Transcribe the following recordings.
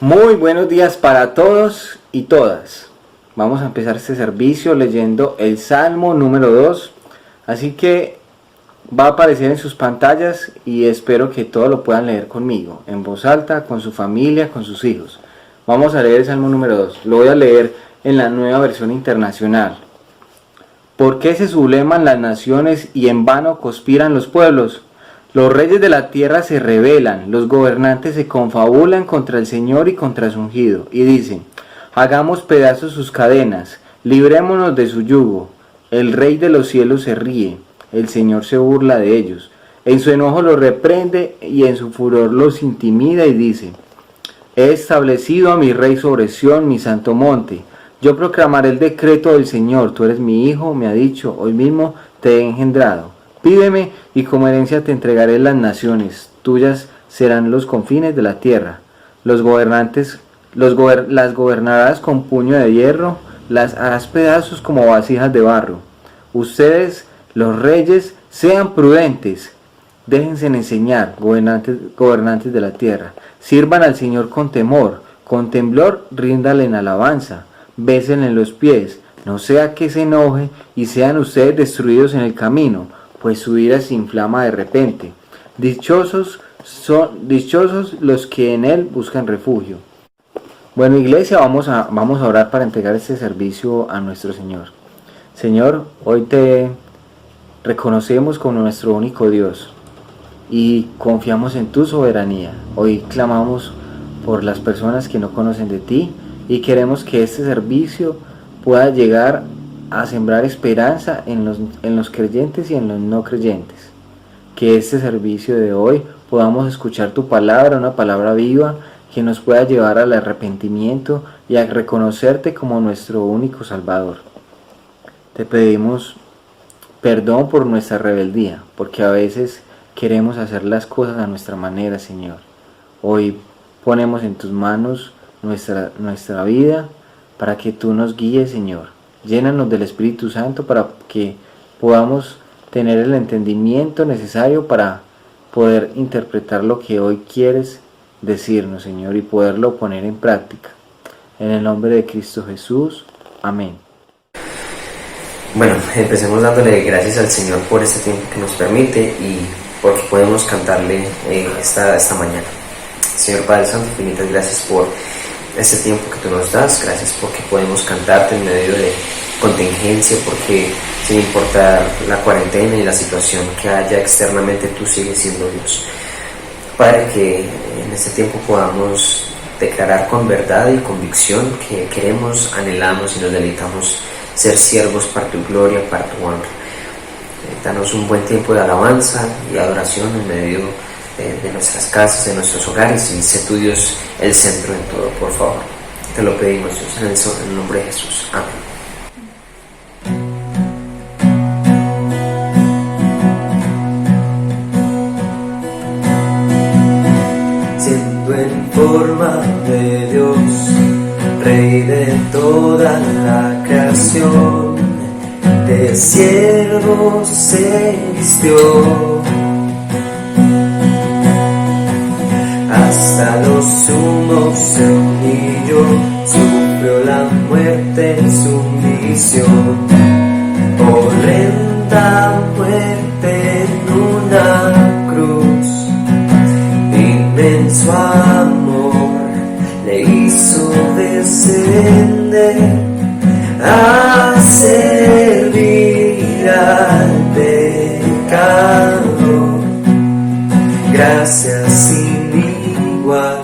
Muy buenos días para todos y todas. Vamos a empezar este servicio leyendo el Salmo número 2. Así que va a aparecer en sus pantallas y espero que todos lo puedan leer conmigo, en voz alta, con su familia, con sus hijos. Vamos a leer el Salmo número 2. Lo voy a leer en la Nueva Versión Internacional. ¿Por qué se subleman las naciones y en vano conspiran los pueblos? Los reyes de la tierra se rebelan, los gobernantes se confabulan contra el Señor y contra su ungido, y dicen: hagamos pedazos sus cadenas, librémonos de su yugo. El Rey de los cielos se ríe, el Señor se burla de ellos. En su enojo los reprende y en su furor los intimida y dice: he establecido a mi Rey sobre Sión, mi santo monte. Yo proclamaré el decreto del Señor. Tú eres mi hijo, me ha dicho, hoy mismo te he engendrado. Pídeme y como herencia te entregaré las naciones, tuyas serán los confines de la tierra. Las gobernarás con puño de hierro, las harás pedazos como vasijas de barro. Ustedes, los reyes, sean prudentes, déjense enseñar, gobernantes de la tierra. Sirvan al Señor con temblor, ríndale en alabanza, bésenle los pies, no sea que se enoje y sean ustedes destruidos en el camino, pues su ira se inflama de repente. Dichosos los que en él buscan refugio. Bueno, iglesia, vamos a orar para entregar este servicio a nuestro Señor. Señor, hoy te reconocemos como nuestro único Dios y confiamos en tu soberanía. Hoy clamamos por las personas que no conocen de ti y queremos que este servicio pueda llegar a sembrar esperanza en los creyentes y en los no creyentes. Que este servicio de hoy podamos escuchar tu palabra, una palabra viva que nos pueda llevar al arrepentimiento y a reconocerte como nuestro único Salvador. Te pedimos perdón por nuestra rebeldía, porque a veces queremos hacer las cosas a nuestra manera, Señor. Hoy ponemos en tus manos nuestra vida para que tú nos guíes, Señor. Llénanos del Espíritu Santo para que podamos tener el entendimiento necesario para poder interpretar lo que hoy quieres decirnos, Señor, y poderlo poner en práctica. En el nombre de Cristo Jesús. Amén. Bueno, empecemos dándole gracias al Señor por este tiempo que nos permite y porque podemos cantarle esta mañana. Señor Padre Santo, infinitas gracias por este tiempo que tú nos das, gracias porque podemos cantarte en medio de contingencia, porque sin importar la cuarentena y la situación que haya externamente, tú sigues siendo Dios. Padre, que en este tiempo podamos declarar con verdad y convicción que queremos, anhelamos y nos deleitamos ser siervos para tu gloria, para tu honra. Danos un buen tiempo de alabanza y adoración en medio de nuestras casas, de nuestros hogares, y sé tu Dios el centro en todo, por favor. Te lo pedimos, Dios, en el nombre de Jesús. Amén. Siendo en forma de Dios, Rey de toda la creación, de siervo se vistió. Hasta lo sumo se humilló, sufrió la muerte en sumisión. Horrenda muerte en una cruz, inmenso amor le hizo descender a servir al pecador. Gracias sin igual,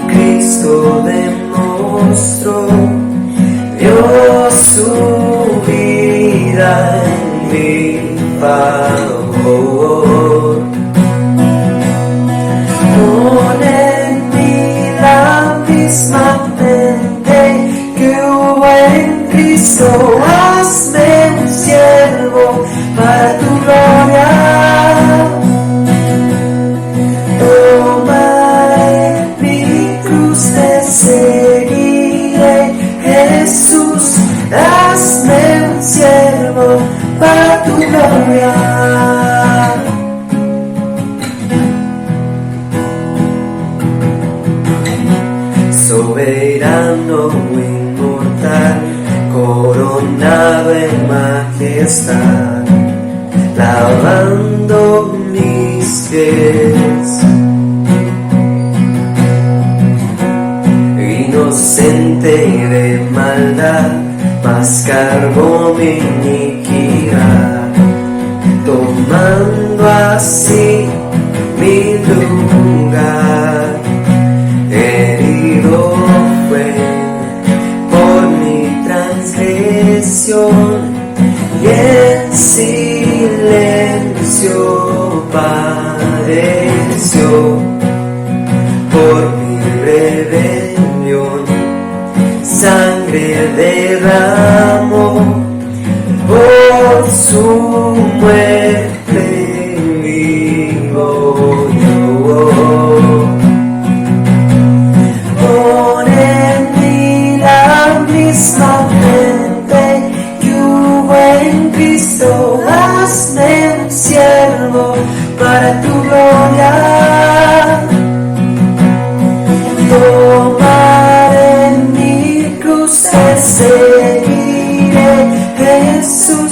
Cristo demostró, dio su vida en mi favor. Pon en mí la misma mente que hubo en Cristo, hazme un siervo para tu gloria. Tomaré mi cruz, te seguiré, Jesús, hazme un siervo para tu gloria. lavando mis pies. Inocente de maldad, mas cargó mi iniquidad, tomando así mi lugar. Herido fue por mi transgresión y en silencio padeció por mi rebelión. Sangre derramó por su muerte, vivo yo. Pon en mí la misma mente que hubo en Cristo, hazme un siervo para tu gloria. Tomaré mi cruz, te seguiré, Jesús,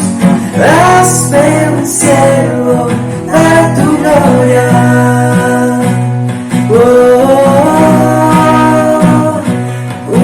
hazme un siervo para tu gloria. Oh, oh, oh,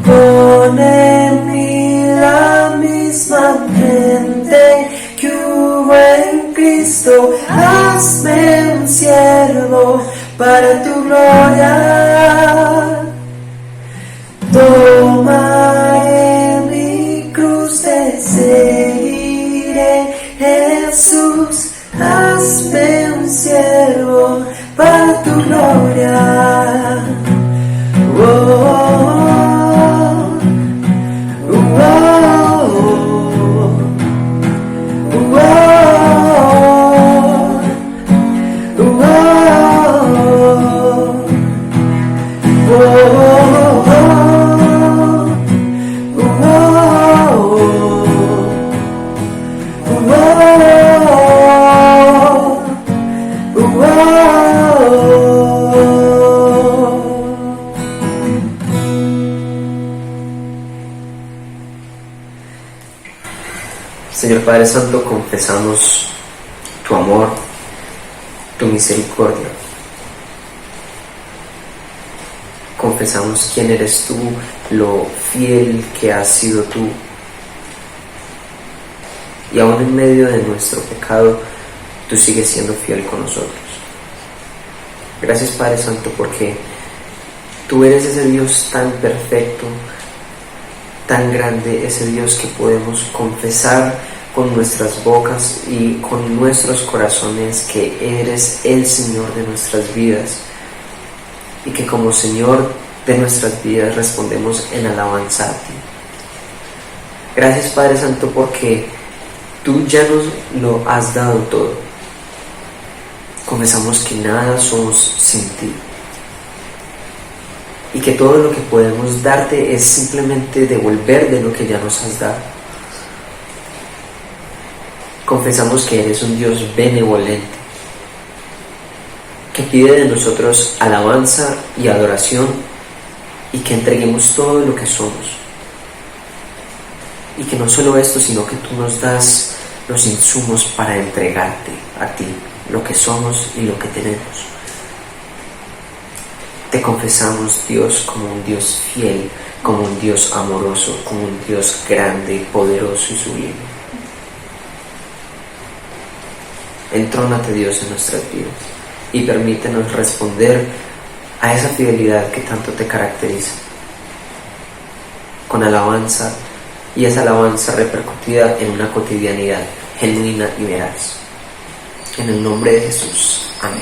pon en mí la misma mente que hubo en Cristo, hazme un siervo para tu gloria. Tomaré mi cruz, te seguiré, Jesús, hazme un siervo para tu gloria. Oh, oh, Señor Padre Santo, confesamos tu amor, tu misericordia. Confesamos quién eres tú, lo fiel que has sido tú. Y aún en medio de nuestro pecado, tú sigues siendo fiel con nosotros. Gracias, Padre Santo, porque tú eres ese Dios tan perfecto, tan grande, ese Dios que podemos confesar con nuestras bocas y con nuestros corazones que eres el Señor de nuestras vidas, y que como Señor de nuestras vidas respondemos en alabanza a ti. Gracias, Padre Santo, porque tú ya nos lo has dado todo. Confesamos que nada somos sin ti, y que todo lo que podemos darte es simplemente devolver de lo que ya nos has dado. Confesamos que eres un Dios benevolente, que pide de nosotros alabanza y adoración, y que entreguemos todo lo que somos. Y que no solo esto, sino que tú nos das los insumos para entregarte a ti lo que somos y lo que tenemos. Te confesamos, Dios, como un Dios fiel, como un Dios amoroso, como un Dios grande, poderoso y sublime. Entrónate, Dios, en nuestras vidas y permítenos responder a esa fidelidad que tanto te caracteriza, con alabanza, y esa alabanza repercutida en una cotidianidad genuina y veraz. En el nombre de Jesús. Amén.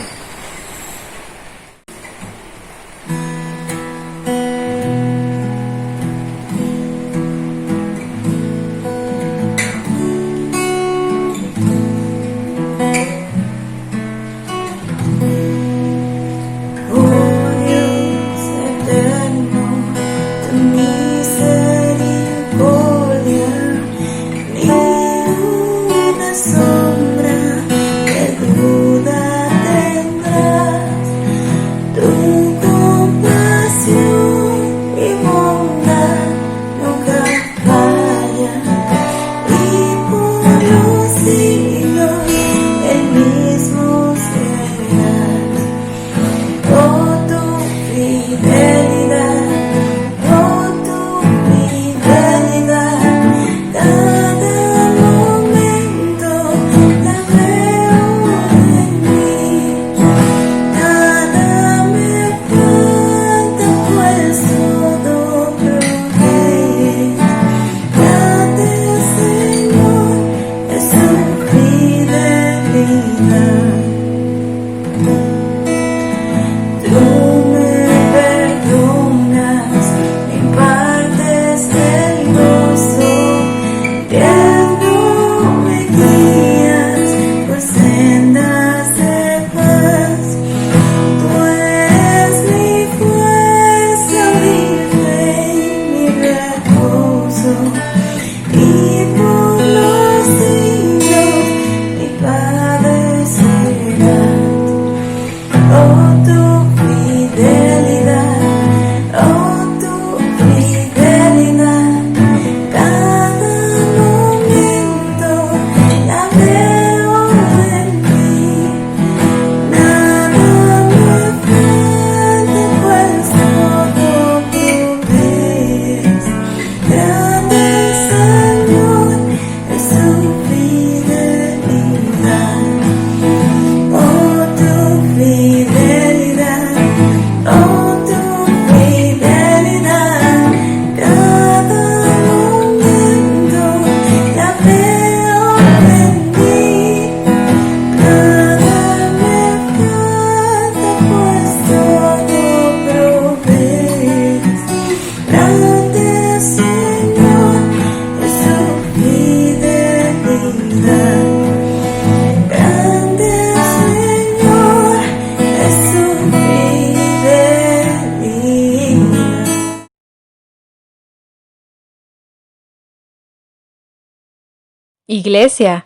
Iglesia,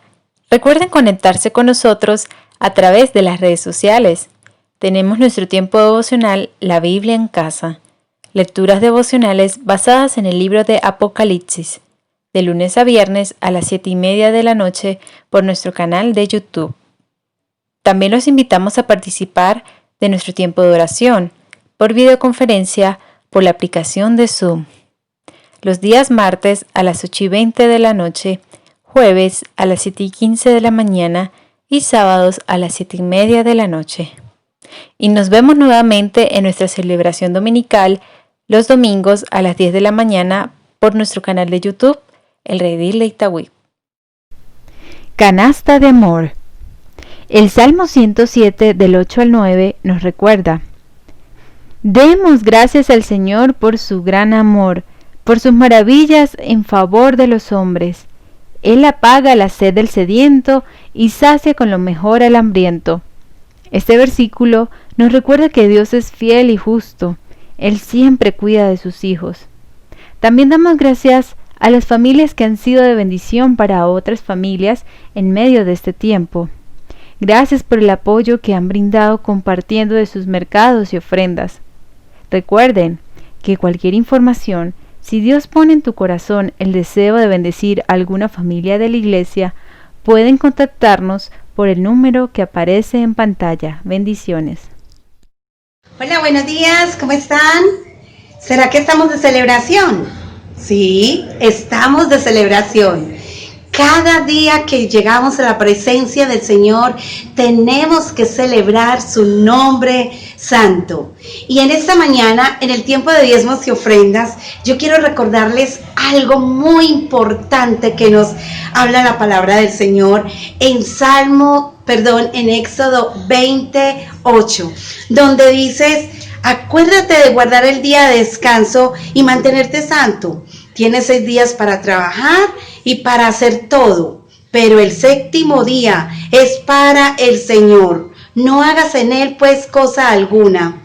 recuerden conectarse con nosotros a través de las redes sociales. Tenemos nuestro tiempo devocional, la Biblia en casa. Lecturas devocionales basadas en el libro de Apocalipsis, de lunes a viernes a las 7:30 de la noche por nuestro canal de YouTube. También los invitamos a participar de nuestro tiempo de oración por videoconferencia por la aplicación de Zoom. Los días martes a las 8:20 de la noche, jueves a las 7:15 de la mañana y sábados a las 7:30 de la noche. Y nos vemos nuevamente en nuestra celebración dominical los domingos a las 10 de la mañana por nuestro canal de YouTube, El Redil de Itagüí. Canasta de amor. El Salmo 107 del 8 al 9 nos recuerda: Demos gracias al Señor por su gran amor, por sus maravillas en favor de los hombres. Él apaga la sed del sediento y sacia con lo mejor al hambriento. Este versículo nos recuerda que Dios es fiel y justo. Él siempre cuida de sus hijos. También damos gracias a las familias que han sido de bendición para otras familias en medio de este tiempo. Gracias por el apoyo que han brindado compartiendo de sus mercados y ofrendas. Recuerden que cualquier información, si Dios pone en tu corazón el deseo de bendecir a alguna familia de la iglesia, pueden contactarnos por el número que aparece en pantalla. Bendiciones. Hola, buenos días, ¿cómo están? ¿Será que estamos de celebración? Sí, estamos de celebración. Cada día que llegamos a la presencia del Señor, tenemos que celebrar su nombre santo. Y en esta mañana, en el tiempo de diezmos y ofrendas, yo quiero recordarles algo muy importante que nos habla la palabra del Señor en Éxodo 28, donde dices: acuérdate de guardar el día de descanso y mantenerte santo. Tienes 6 días para trabajar y para hacer todo, pero el 7º día es para el Señor. No hagas en él pues cosa alguna,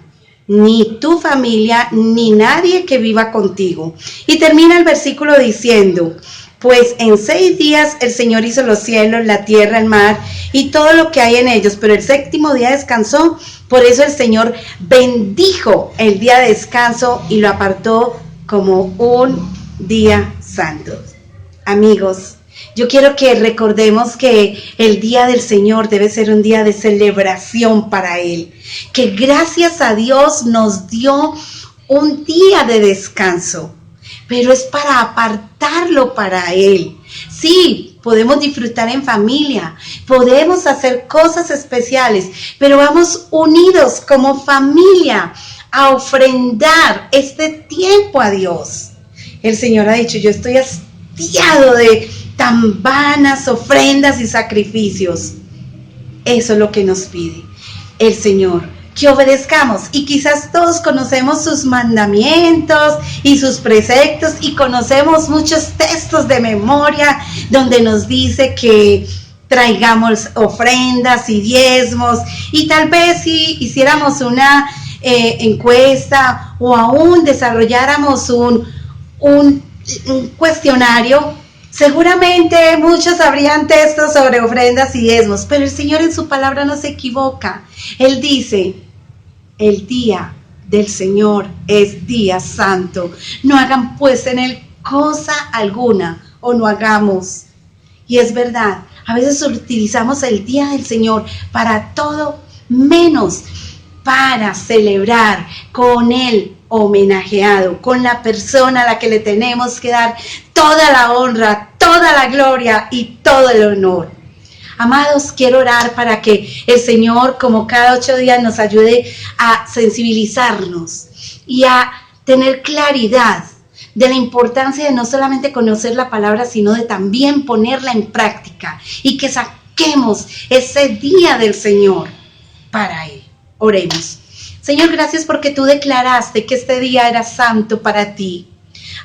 ni tu familia, ni nadie que viva contigo. Y termina el versículo diciendo: pues en 6 días el Señor hizo los cielos, la tierra, el mar y todo lo que hay en ellos, pero el 7º día descansó. Por eso el Señor bendijo el día de descanso y lo apartó como un día santo. Amigos, yo quiero que recordemos que el día del Señor debe ser un día de celebración para Él, que gracias a Dios nos dio un día de descanso, pero es para apartarlo para Él. Sí, podemos disfrutar en familia, podemos hacer cosas especiales, pero vamos unidos como familia a ofrendar este tiempo a Dios. El Señor ha dicho: yo estoy hastiado de tan vanas ofrendas y sacrificios. Eso es lo que nos pide el Señor, que obedezcamos. Y quizás todos conocemos sus mandamientos y sus preceptos y conocemos muchos textos de memoria donde nos dice que traigamos ofrendas y diezmos, y tal vez si hiciéramos una encuesta o aún desarrolláramos un cuestionario, seguramente muchos habrían textos sobre ofrendas y diezmos, pero el Señor en su palabra no se equivoca. Él dice: el día del Señor es día santo. No hagan pues en él cosa alguna, o no hagamos. Y es verdad, a veces utilizamos el día del Señor para todo menos para celebrar con Él homenajeado, con la persona a la que le tenemos que dar toda la honra, toda la gloria y todo el honor. Amados, quiero orar para que el Señor, como cada 8 días, nos ayude a sensibilizarnos y a tener claridad de la importancia de no solamente conocer la palabra, sino de también ponerla en práctica, y que saquemos ese día del Señor para Él. Oremos. Señor, gracias porque tú declaraste que este día era santo para ti.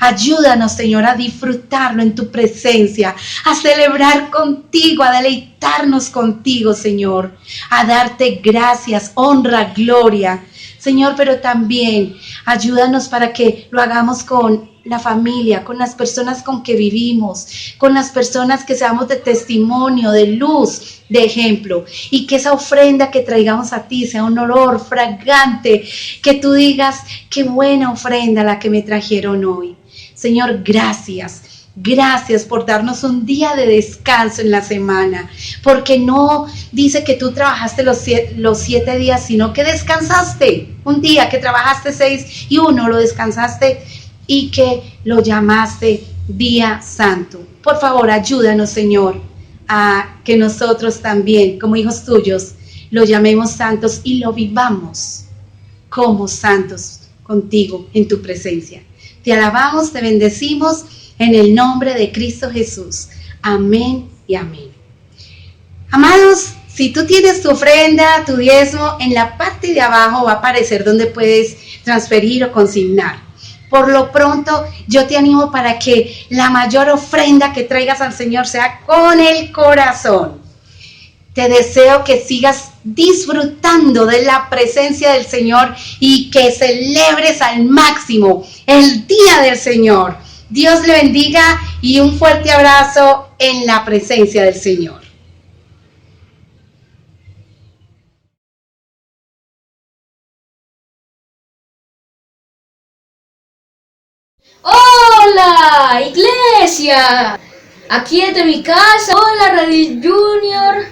Ayúdanos, Señor, a disfrutarlo en tu presencia, a celebrar contigo, a deleitarnos contigo, Señor, a darte gracias, honra, gloria, Señor, pero también ayúdanos para que lo hagamos con la familia, con las personas con que vivimos, con las personas que seamos de testimonio, de luz, de ejemplo, y que esa ofrenda que traigamos a ti sea un olor fragante, que tú digas, qué buena ofrenda la que me trajeron hoy. Señor, gracias. Gracias por darnos un día de descanso en la semana, porque no dice que tú trabajaste los 7 días, sino que descansaste un día, que trabajaste 6 y uno lo descansaste y que lo llamaste día santo. Por favor, ayúdanos, Señor, a que nosotros también, como hijos tuyos, lo llamemos santos y lo vivamos como santos contigo en tu presencia. Te alabamos, te bendecimos en el nombre de Cristo Jesús. Amén y amén. Amados, si tú tienes tu ofrenda, tu diezmo, en la parte de abajo va a aparecer donde puedes transferir o consignar. Por lo pronto, yo te animo para que la mayor ofrenda que traigas al Señor sea con el corazón. Te deseo que sigas disfrutando de la presencia del Señor y que celebres al máximo el día del Señor. Dios le bendiga y un fuerte abrazo en la presencia del Señor. ¡Hola, iglesia! Aquí desde mi casa, hola Radio Junior.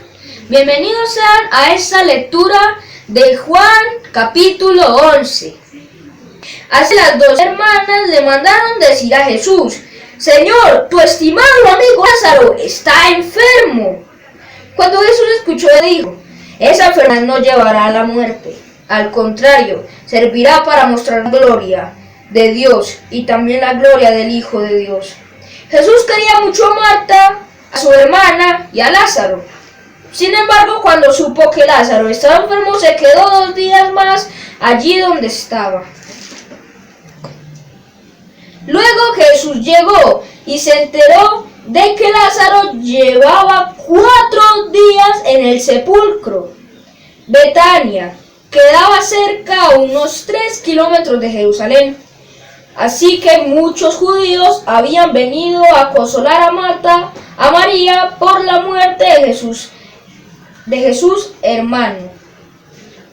Bienvenidos sean a esta lectura de Juan capítulo 11. Así las dos hermanas le mandaron decir a Jesús: Señor, tu estimado amigo Lázaro está enfermo. Cuando Jesús escuchó, dijo: esa enfermedad no llevará a la muerte. Al contrario, servirá para mostrar la gloria de Dios y también la gloria del Hijo de Dios. Jesús quería mucho a Marta, a su hermana y a Lázaro. Sin embargo, cuando supo que Lázaro estaba enfermo, se quedó 2 días más allí donde estaba. Luego Jesús llegó y se enteró de que Lázaro llevaba 4 días en el sepulcro. Betania quedaba cerca a unos 3 kilómetros de Jerusalén. Así que muchos judíos habían venido a consolar a Marta, a María, por la muerte de Jesús hermano.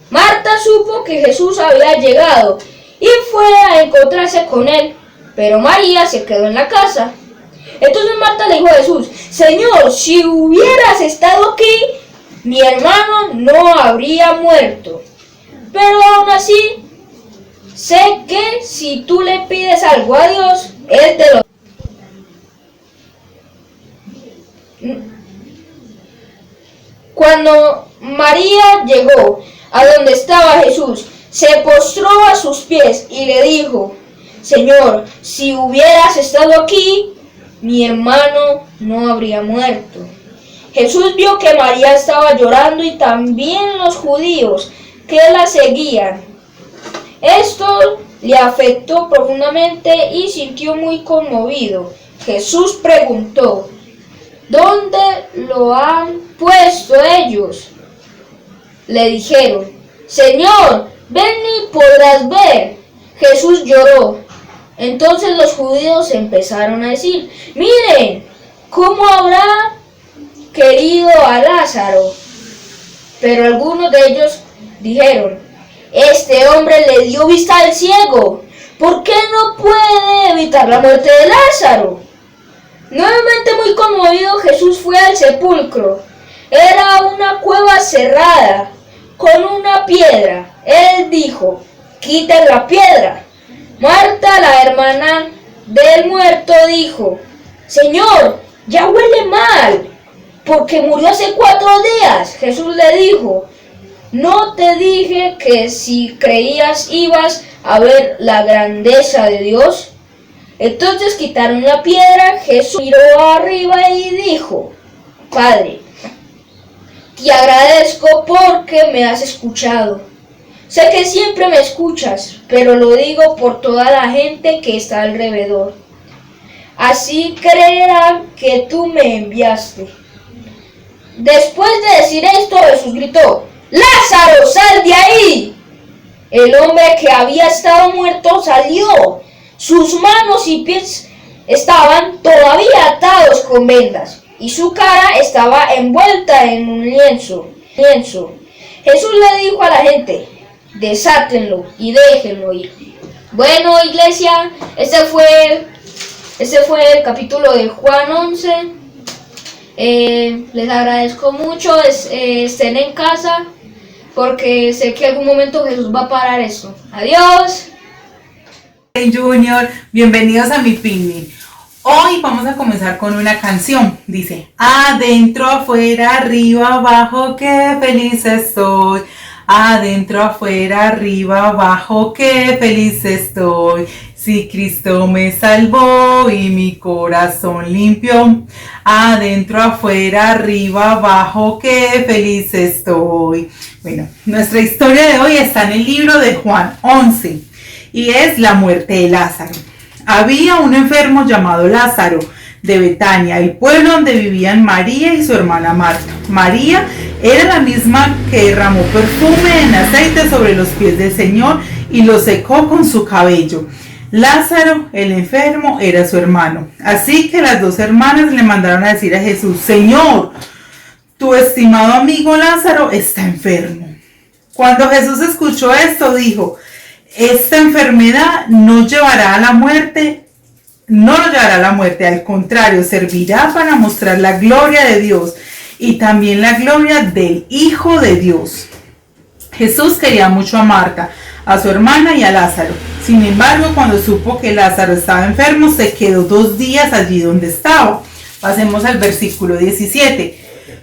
Marta supo que Jesús había llegado y fue a encontrarse con él, pero María se quedó en la casa. Entonces Marta le dijo a Jesús: Señor, si hubieras estado aquí, mi hermano no habría muerto. Pero aún así, sé que si tú le pides algo a Dios, Él te lo dará. Cuando María llegó a donde estaba Jesús, se postró a sus pies y le dijo: Señor, si hubieras estado aquí, mi hermano no habría muerto. Jesús vio que María estaba llorando y también los judíos que la seguían. Esto le afectó profundamente y sintió muy conmovido. Jesús preguntó: ¿dónde lo han puesto ellos? Le dijeron: Señor, ven y podrás ver. Jesús lloró. Entonces los judíos empezaron a decir: miren, ¿cómo habrá querido a Lázaro? Pero algunos de ellos dijeron: este hombre le dio vista al ciego. ¿Por qué no puede evitar la muerte de Lázaro? Nuevamente muy conmovido, Jesús fue al sepulcro. Era una cueva cerrada con una piedra. Él dijo: quiten la piedra. Marta, la hermana del muerto, dijo: Señor, ya huele mal, porque murió hace 4 días. Jesús le dijo: ¿no te dije que si creías ibas a ver la grandeza de Dios? Entonces quitaron la piedra. Jesús miró arriba y dijo: Padre, te agradezco porque me has escuchado. Sé que siempre me escuchas, pero lo digo por toda la gente que está alrededor. Así creerán que tú me enviaste. Después de decir esto, Jesús gritó: ¡Lázaro, sal de ahí! El hombre que había estado muerto salió. Sus manos y pies estaban todavía atados con vendas y su cara estaba envuelta en un lienzo. Jesús le dijo a la gente: desátenlo y déjenlo ir. Bueno, iglesia, este fue el capítulo de Juan 11. Les agradezco mucho, estén en casa, porque sé que en algún momento Jesús va a parar esto. Adiós. Hey Junior, bienvenidos a mi picnic. Hoy vamos a comenzar con una canción. Dice: adentro, afuera, arriba, abajo, qué feliz estoy. Adentro, afuera, arriba, abajo, qué feliz estoy. Si Cristo me salvó y mi corazón limpió. Adentro, afuera, arriba, abajo, qué feliz estoy. Bueno, nuestra historia de hoy está en el libro de Juan 11 y es la muerte de Lázaro. Había un enfermo llamado Lázaro de Betania, el pueblo donde vivían María y su hermana Marta. María era la misma que derramó perfume en aceite sobre los pies del Señor y lo secó con su cabello. Lázaro, el enfermo, era su hermano. Así que las dos hermanas le mandaron a decir a Jesús: Señor, tu estimado amigo Lázaro está enfermo. Cuando Jesús escuchó esto, dijo: esta enfermedad no lo llevará a la muerte, al contrario, servirá para mostrar la gloria de Dios y también la gloria del Hijo de Dios. Jesús quería mucho a Marta, a su hermana y a Lázaro. Sin embargo, cuando supo que Lázaro estaba enfermo, se quedó 2 días allí donde estaba. Pasemos al versículo 17.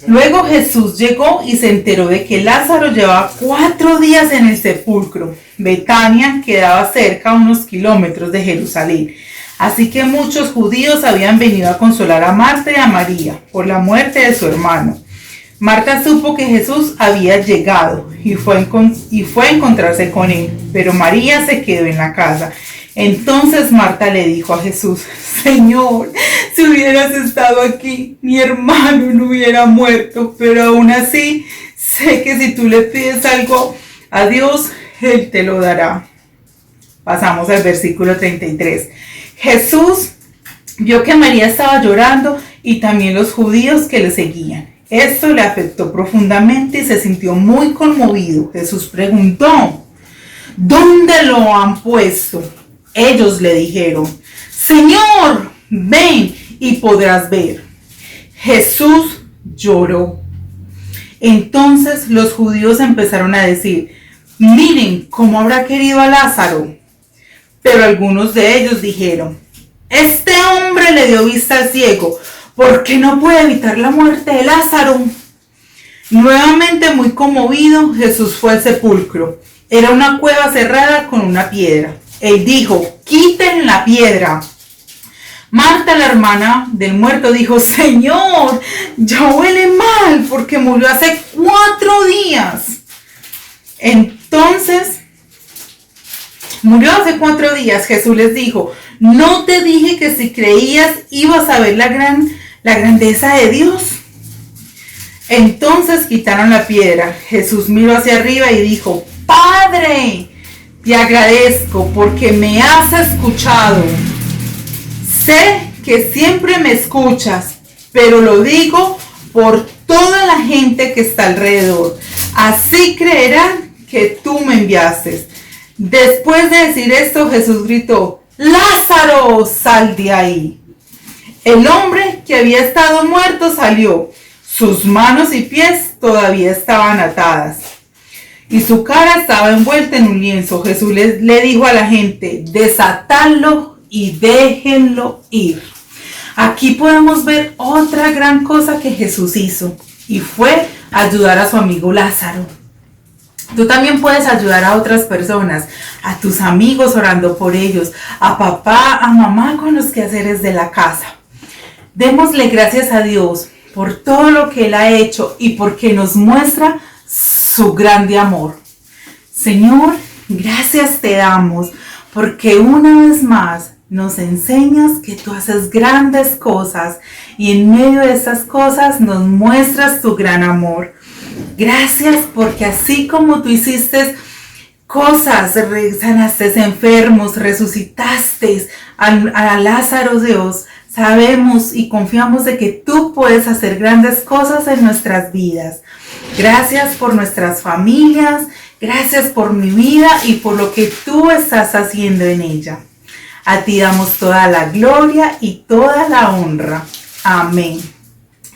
Luego Jesús llegó y se enteró de que Lázaro llevaba 4 días en el sepulcro. Betania quedaba cerca, a unos kilómetros de Jerusalén. Así que muchos judíos habían venido a consolar a Marta y a María por la muerte de su hermano. Marta supo que Jesús había llegado y fue a encontrarse con él, pero María se quedó en la casa. Entonces Marta le dijo a Jesús: Señor, si hubieras estado aquí, mi hermano no hubiera muerto, pero aún así sé que si tú le pides algo a Dios, Él te lo dará. Pasamos al versículo 33. Jesús vio que María estaba llorando y también los judíos que le seguían. Esto le afectó profundamente y se sintió muy conmovido. Jesús preguntó: ¿dónde lo han puesto? Ellos le dijeron: Señor, ven y podrás ver. Jesús lloró. Entonces los judíos empezaron a decir: miren cómo habrá querido a Lázaro. Pero algunos de ellos dijeron: este hombre le dio vista al ciego, ¿por qué no puede evitar la muerte de Lázaro? Nuevamente muy conmovido, Jesús fue al sepulcro. Era una cueva cerrada con una piedra. Él dijo: quiten la piedra. Marta, la hermana del muerto, dijo: Señor, ya huele mal porque murió hace 4 días. Entonces, murió hace 4 días. Jesús les dijo: ¿no te dije que si creías ibas a ver la grandeza de Dios? Entonces quitaron la piedra. Jesús miró hacia arriba y dijo: Padre, te agradezco porque me has escuchado. Sé que siempre me escuchas, pero lo digo por toda la gente que está alrededor. Así creerán que tú me enviaste. Después de decir esto, Jesús gritó: ¡Lázaro, sal de ahí! El hombre que había estado muerto salió. Sus manos y pies todavía estaban atadas y su cara estaba envuelta en un lienzo. Jesús le dijo a la gente: desatadlo y déjenlo ir. Aquí podemos ver otra gran cosa que Jesús hizo, y fue ayudar a su amigo Lázaro. Tú también puedes ayudar a otras personas, a tus amigos orando por ellos, a papá, a mamá con los quehaceres de la casa. Démosle gracias a Dios por todo lo que Él ha hecho y porque nos muestra su grande amor. Señor, gracias te damos porque una vez más nos enseñas que tú haces grandes cosas y en medio de estas cosas nos muestras tu gran amor. Gracias porque así como tú hiciste cosas, sanaste enfermos, resucitaste a Lázaro, Dios. Sabemos y confiamos de que tú puedes hacer grandes cosas en nuestras vidas. Gracias por nuestras familias, gracias por mi vida y por lo que tú estás haciendo en ella. A ti damos toda la gloria y toda la honra. Amén.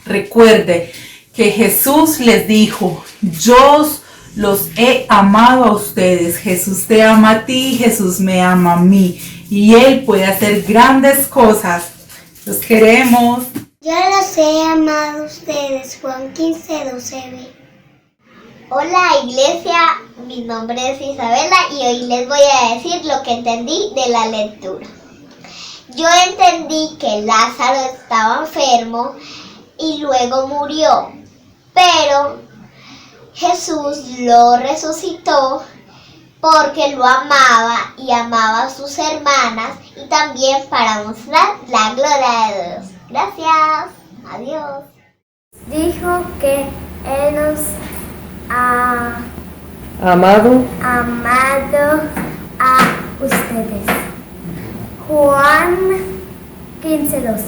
Recuerde que Jesús les dijo, yo los he amado a ustedes. Jesús te ama a ti, Jesús me ama a mí. Y Él puede hacer grandes cosas. Los queremos. Yo los he amado a ustedes. Juan 15:12b. Hola iglesia, mi nombre es Isabela y hoy les voy a decir lo que entendí de la lectura. Yo entendí que Lázaro estaba enfermo y luego murió, pero Jesús lo resucitó porque lo amaba y amaba a sus hermanas y también para mostrar la gloria de Dios. Gracias. Adiós. Dijo que Él nos ha amado a ustedes. Juan 15:12.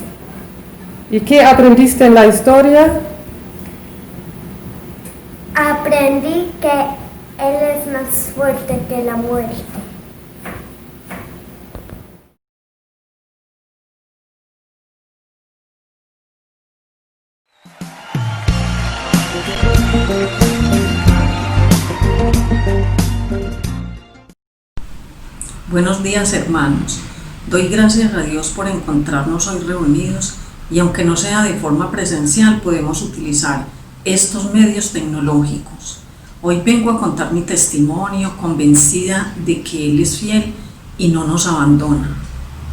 ¿Y qué aprendiste en la historia? Aprendí que Él es más fuerte que la muerte. Buenos días, hermanos. Doy gracias a Dios por encontrarnos hoy reunidos y aunque no sea de forma presencial, podemos utilizar estos medios tecnológicos. Hoy vengo a contar mi testimonio convencida de que Él es fiel y no nos abandona.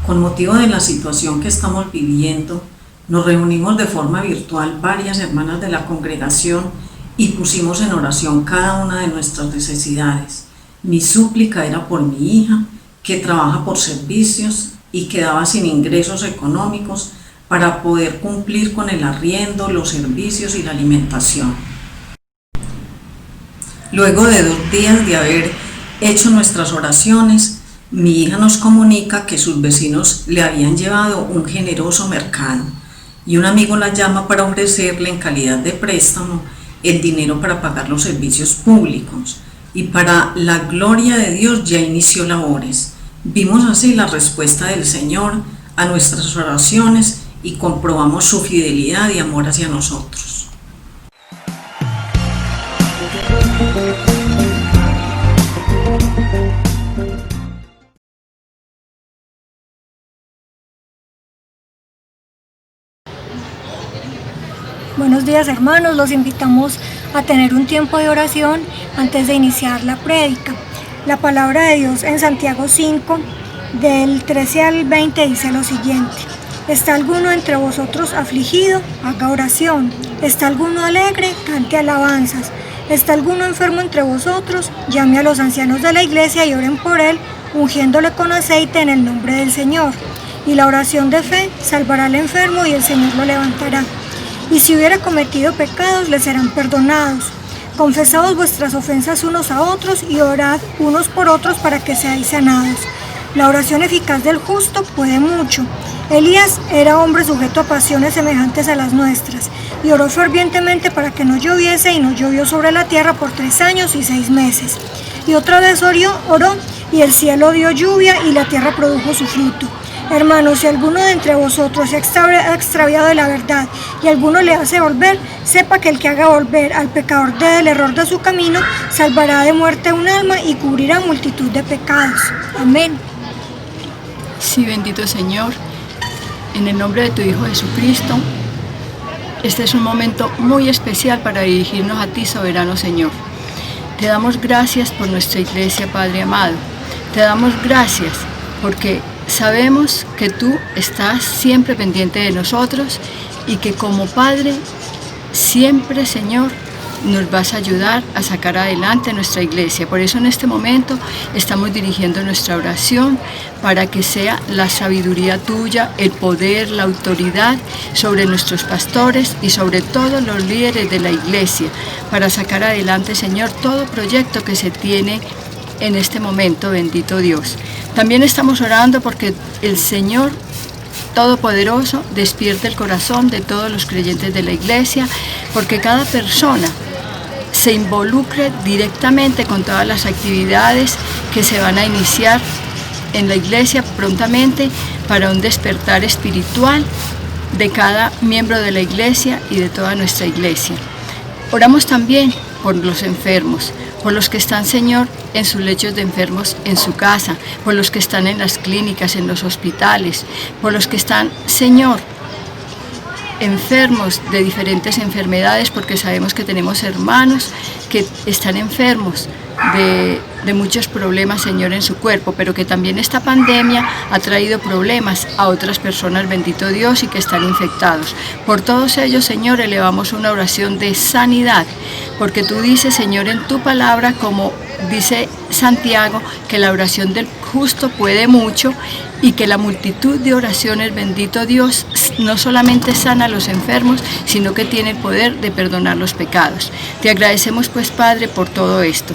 Con motivo de la situación que estamos viviendo, nos reunimos de forma virtual varias hermanas de la congregación y pusimos en oración cada una de nuestras necesidades. Mi súplica era por mi hija, que trabaja por servicios y quedaba sin ingresos económicos para poder cumplir con el arriendo, los servicios y la alimentación. Luego de 2 días de haber hecho nuestras oraciones, mi hija nos comunica que sus vecinos le habían llevado un generoso mercado y un amigo la llama para ofrecerle en calidad de préstamo el dinero para pagar los servicios públicos. Y para la gloria de Dios ya inició labores. Vimos así la respuesta del Señor a nuestras oraciones y comprobamos su fidelidad y amor hacia nosotros. Buenos días, hermanos, los invitamos a tener un tiempo de oración antes de iniciar la prédica. La palabra de Dios en Santiago 5, del 13 al 20 dice lo siguiente: ¿Está alguno entre vosotros afligido? Haga oración. ¿Está alguno alegre? Cante alabanzas. ¿Está alguno enfermo entre vosotros? Llame a los ancianos de la iglesia y oren por él, ungiéndole con aceite en el nombre del Señor. Y la oración de fe salvará al enfermo y el Señor lo levantará. Y si hubiera cometido pecados, le serán perdonados. Confesaos vuestras ofensas unos a otros y orad unos por otros para que seáis sanados. La oración eficaz del justo puede mucho. Elías era hombre sujeto a pasiones semejantes a las nuestras y oró fervientemente para que no lloviese y no llovió sobre la tierra por 3 años y 6 meses. Y otra vez oró y el cielo dio lluvia y la tierra produjo su fruto. Hermanos, si alguno de entre vosotros se ha extraviado de la verdad y alguno le hace volver, sepa que el que haga volver al pecador del error de su camino, salvará de muerte un alma y cubrirá multitud de pecados. Amén. Sí, bendito Señor, en el nombre de tu Hijo Jesucristo, este es un momento muy especial para dirigirnos a ti, soberano Señor. Te damos gracias por nuestra iglesia, Padre amado. Te damos gracias porque sabemos que tú estás siempre pendiente de nosotros y que como Padre, siempre, Señor, nos vas a ayudar a sacar adelante nuestra iglesia. Por eso en este momento estamos dirigiendo nuestra oración para que sea la sabiduría tuya, el poder, la autoridad sobre nuestros pastores y sobre todos los líderes de la iglesia, para sacar adelante, Señor, todo proyecto que se tiene en este momento, bendito Dios. También estamos orando porque el Señor Todopoderoso despierte el corazón de todos los creyentes de la iglesia, porque cada persona se involucre directamente con todas las actividades que se van a iniciar en la iglesia prontamente para un despertar espiritual de cada miembro de la iglesia y de toda nuestra iglesia. Oramos también por los enfermos, por los que están, Señor, en sus lechos de enfermos en su casa, por los que están en las clínicas, en los hospitales, por los que están, Señor, enfermos de diferentes enfermedades, porque sabemos que tenemos hermanos que están enfermos de muchos problemas, Señor, en su cuerpo, pero que también esta pandemia ha traído problemas a otras personas, bendito Dios, y que están infectados. Por todos ellos, Señor, elevamos una oración de sanidad, porque tú dices, Señor, en tu palabra, como dice Santiago, que la oración del justo puede mucho y que la multitud de oraciones, bendito Dios, no solamente sana a los enfermos, sino que tiene el poder de perdonar los pecados. Te agradecemos, pues, Padre, por todo esto.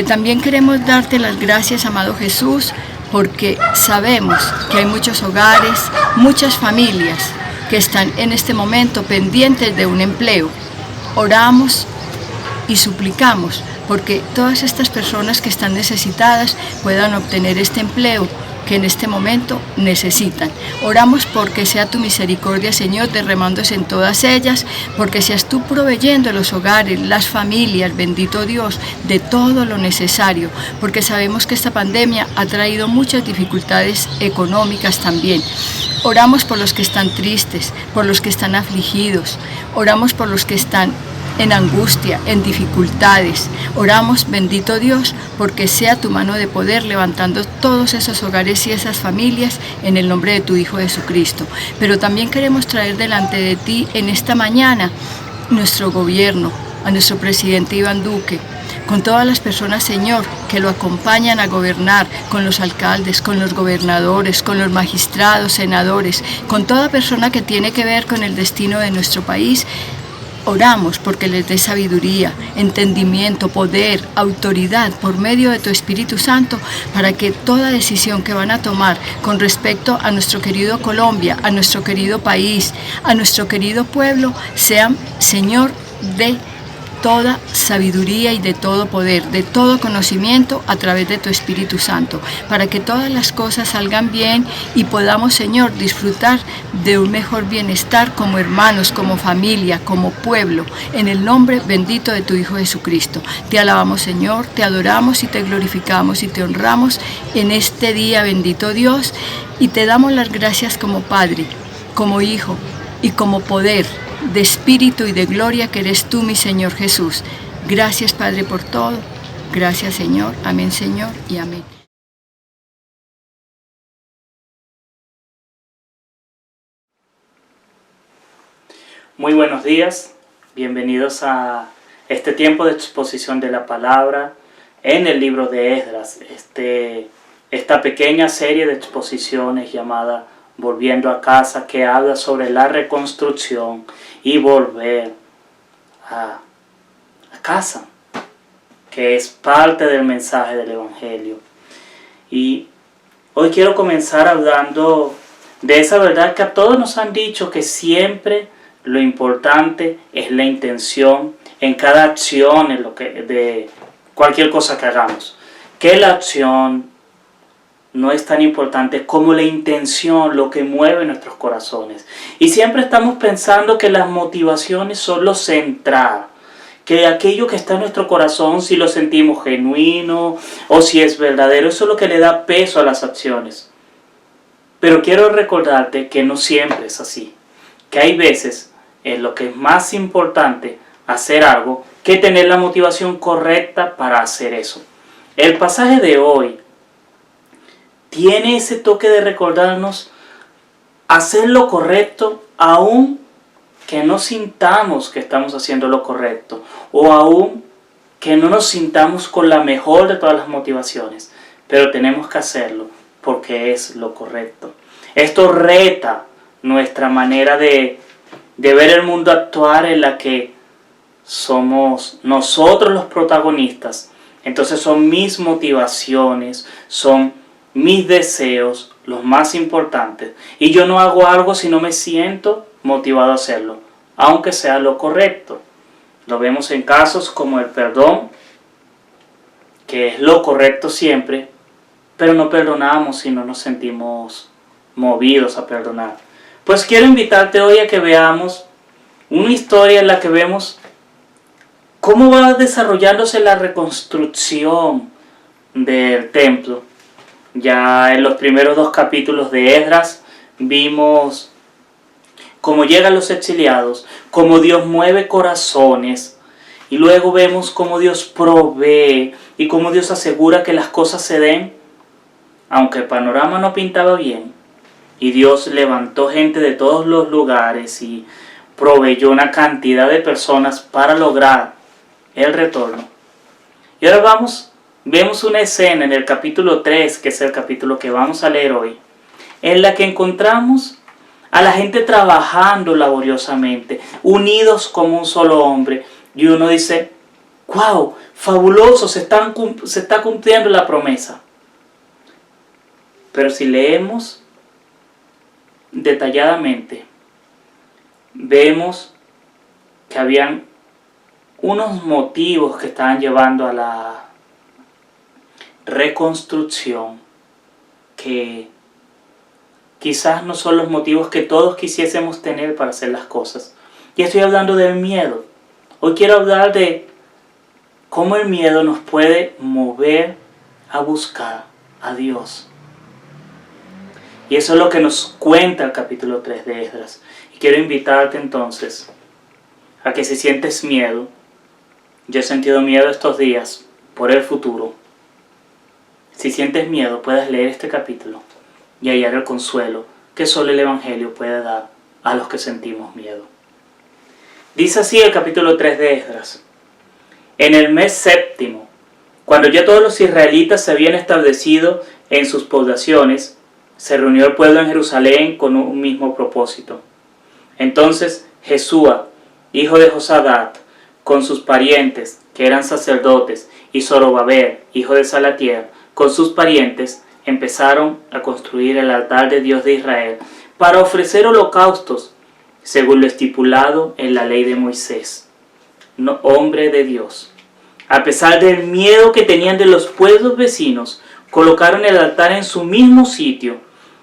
También queremos darte las gracias, amado Jesús, porque sabemos que hay muchos hogares, muchas familias que están en este momento pendientes de un empleo. Oramos y suplicamos porque todas estas personas que están necesitadas puedan obtener este empleo que en este momento necesitan. Oramos porque sea tu misericordia, Señor, derramándose en todas ellas, porque seas tú proveyendo los hogares, las familias, bendito Dios, de todo lo necesario, porque sabemos que esta pandemia ha traído muchas dificultades económicas también. Oramos por los que están tristes, por los que están afligidos, oramos por los que están en angustia, en dificultades. Oramos, bendito Dios, porque sea tu mano de poder levantando todos esos hogares y esas familias en el nombre de tu Hijo Jesucristo. Pero también queremos traer delante de ti en esta mañana nuestro gobierno, a nuestro presidente Iván Duque, con todas las personas, Señor, que lo acompañan a gobernar, con los alcaldes, con los gobernadores, con los magistrados, senadores, con toda persona que tiene que ver con el destino de nuestro país. Oramos porque les dé sabiduría, entendimiento, poder, autoridad por medio de tu Espíritu Santo para que toda decisión que van a tomar con respecto a nuestro querido Colombia, a nuestro querido país, a nuestro querido pueblo, sean, Señor, de toda sabiduría y de todo poder, de todo conocimiento a través de tu Espíritu Santo, para que todas las cosas salgan bien y podamos, Señor, disfrutar de un mejor bienestar como hermanos, como familia, como pueblo, en el nombre bendito de tu Hijo Jesucristo. Te alabamos, Señor, te adoramos y te glorificamos y te honramos en este día, bendito Dios, y te damos las gracias como Padre, como Hijo y como poder de espíritu y de gloria que eres tú, mi Señor Jesús. Gracias, Padre, por todo. Gracias, Señor. Amén, Señor, y amén. Muy buenos días. Bienvenidos a este tiempo de exposición de la palabra en el libro de Esdras. Esta pequeña serie de exposiciones llamada Volviendo a casa, que habla sobre la reconstrucción y volver a casa, que es parte del mensaje del Evangelio. Y hoy quiero comenzar hablando de esa verdad que a todos nos han dicho, que siempre lo importante es la intención en cada acción, de cualquier cosa que hagamos, que la acción no es tan importante como la intención, lo que mueve nuestros corazones. Y siempre estamos pensando que las motivaciones son lo central, que aquello que está en nuestro corazón, si lo sentimos genuino o si es verdadero, eso es lo que le da peso a las acciones. Pero quiero recordarte que no siempre es así, que hay veces en lo que es más importante hacer algo que tener la motivación correcta para hacer eso. El pasaje de hoy tiene ese toque de recordarnos hacer lo correcto aún que no sintamos que estamos haciendo lo correcto, o aún que no nos sintamos con la mejor de todas las motivaciones, pero tenemos que hacerlo porque es lo correcto. Esto reta nuestra manera de ver el mundo actual, en la que somos nosotros los protagonistas Entonces son mis motivaciones, son mis deseos los más importantes. Y yo no hago algo si no me siento motivado a hacerlo, aunque sea lo correcto. Lo vemos en casos como el perdón, que es lo correcto siempre, pero no perdonamos si no nos sentimos movidos a perdonar. Pues quiero invitarte hoy a que veamos una historia en la que vemos cómo va desarrollándose la reconstrucción del templo. Ya en los primeros 2 capítulos de Esdras vimos cómo llegan los exiliados, cómo Dios mueve corazones, y luego vemos cómo Dios provee y cómo Dios asegura que las cosas se den, aunque el panorama no pintaba bien. Y Dios levantó gente de todos los lugares y proveyó una cantidad de personas para lograr el retorno. Y ahora vemos una escena en el capítulo 3, que es el capítulo que vamos a leer hoy, en la que encontramos a la gente trabajando laboriosamente, unidos como un solo hombre. Y uno dice, ¡wow! Fabuloso, se está cumpliendo la promesa. Pero si leemos detalladamente, vemos que habían unos motivos que estaban llevando a la reconstrucción que quizás no son los motivos que todos quisiésemos tener para hacer las cosas. Y estoy hablando del miedo. Hoy quiero hablar de cómo el miedo nos puede mover a buscar a Dios. Y eso es lo que nos cuenta el capítulo 3 de Esdras. Y quiero invitarte entonces a que si sientes miedo, yo he sentido miedo estos días por el futuro. Si sientes miedo, puedes leer este capítulo y hallar el consuelo que solo el Evangelio puede dar a los que sentimos miedo. Dice así el capítulo 3 de Esdras. En el mes séptimo, cuando ya todos los israelitas se habían establecido en sus poblaciones, se reunió el pueblo en Jerusalén con un mismo propósito. Entonces Jesúa, hijo de Josadat, con sus parientes, que eran sacerdotes, y Zorobabel, hijo de Salatiel, con sus parientes, empezaron a construir el altar de Dios de Israel para ofrecer holocaustos, según lo estipulado en la ley de Moisés, hombre de Dios. A pesar del miedo que tenían de los pueblos vecinos, colocaron el altar en su mismo sitio,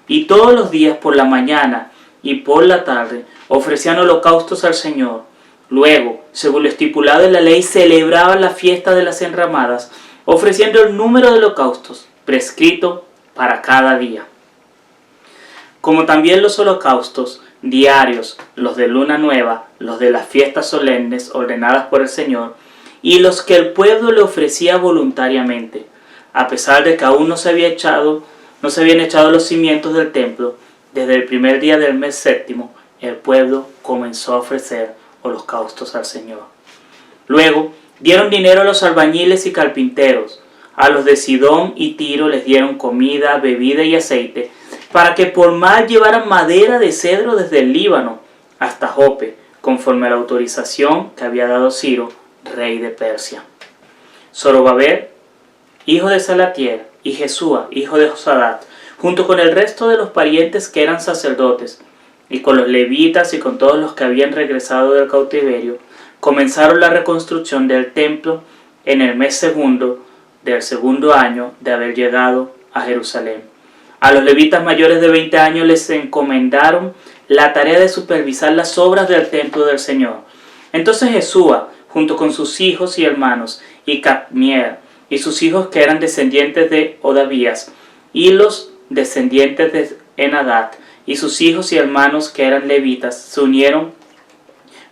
y todos los días por la mañana y por la tarde ofrecían holocaustos al Señor. Luego, según lo estipulado en la ley, celebraban la fiesta de las enramadas, ofreciendo el número de holocaustos prescrito para cada día. Como también los holocaustos diarios, los de luna nueva, los de las fiestas solemnes ordenadas por el Señor, y los que el pueblo le ofrecía voluntariamente, a pesar de que aún no se habían echado los cimientos del templo. Desde el primer día del mes séptimo, el pueblo comenzó a ofrecer holocaustos al Señor. Luego dieron dinero a los albañiles y carpinteros. A los de Sidón y Tiro les dieron comida, bebida y aceite, para que por mar llevaran madera de cedro desde el Líbano hasta Jope, conforme a la autorización que había dado Ciro, rey de Persia. Zorobabel, hijo de Salatiel, y Jesúa, hijo de Josadat, junto con el resto de los parientes que eran sacerdotes, y con los levitas y con todos los que habían regresado del cautiverio, comenzaron la reconstrucción del templo en el mes segundo del segundo año de haber llegado a Jerusalén. A los levitas mayores de 20 años les encomendaron la tarea de supervisar las obras del templo del Señor. Entonces Jesúa, junto con sus hijos y hermanos, y Cadmiel, y sus hijos que eran descendientes de Odavías, y los descendientes de Enadat, y sus hijos y hermanos que eran levitas, se unieron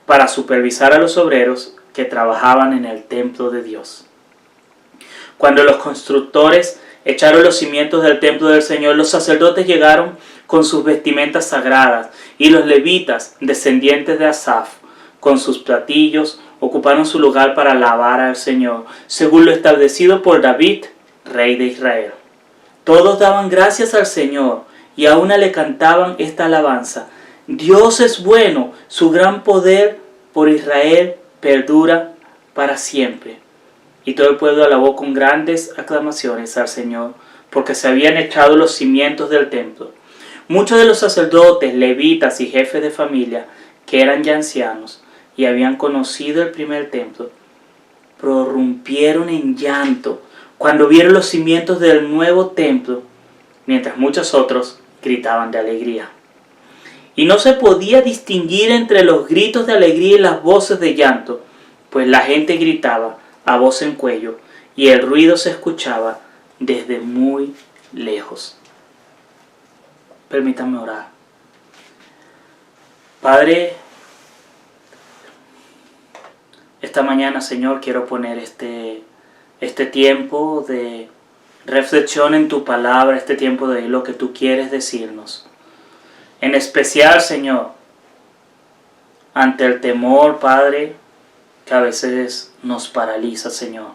para supervisar a los obreros que trabajaban en el templo de Dios. Cuando los constructores echaron los cimientos del templo del Señor, los sacerdotes llegaron con sus vestimentas sagradas, y los levitas, descendientes de Asaf, con sus platillos, ocuparon su lugar para alabar al Señor, según lo establecido por David, rey de Israel. Todos daban gracias al Señor, y a una le cantaban esta alabanza: Dios es bueno, su gran poder por Israel perdura para siempre. Y todo el pueblo alabó con grandes aclamaciones al Señor, porque se habían echado los cimientos del templo. Muchos de los sacerdotes, levitas y jefes de familia, que eran ya ancianos y habían conocido el primer templo, prorrumpieron en llanto cuando vieron los cimientos del nuevo templo, mientras muchos otros gritaban de alegría. Y no se podía distinguir entre los gritos de alegría y las voces de llanto, pues la gente gritaba a voz en cuello y el ruido se escuchaba desde muy lejos. Permítanme orar. Padre, esta mañana, Señor, quiero poner este tiempo de reflexión en tu palabra, este tiempo de lo que tú quieres decirnos. En especial, Señor, ante el temor, Padre, que a veces nos paraliza, Señor.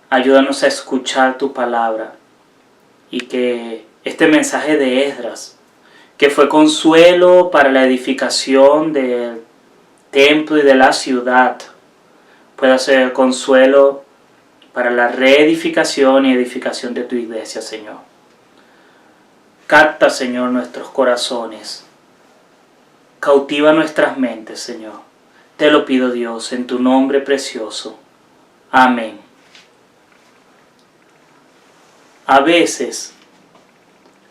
Ayúdanos a escuchar tu palabra y que este mensaje de Esdras, que fue consuelo para la edificación del templo y de la ciudad, pueda ser consuelo para la reedificación y edificación de tu iglesia, Señor. Capta, Señor, nuestros corazones. Cautiva nuestras mentes, Señor. Te lo pido, Dios, en tu nombre precioso. Amén. A veces,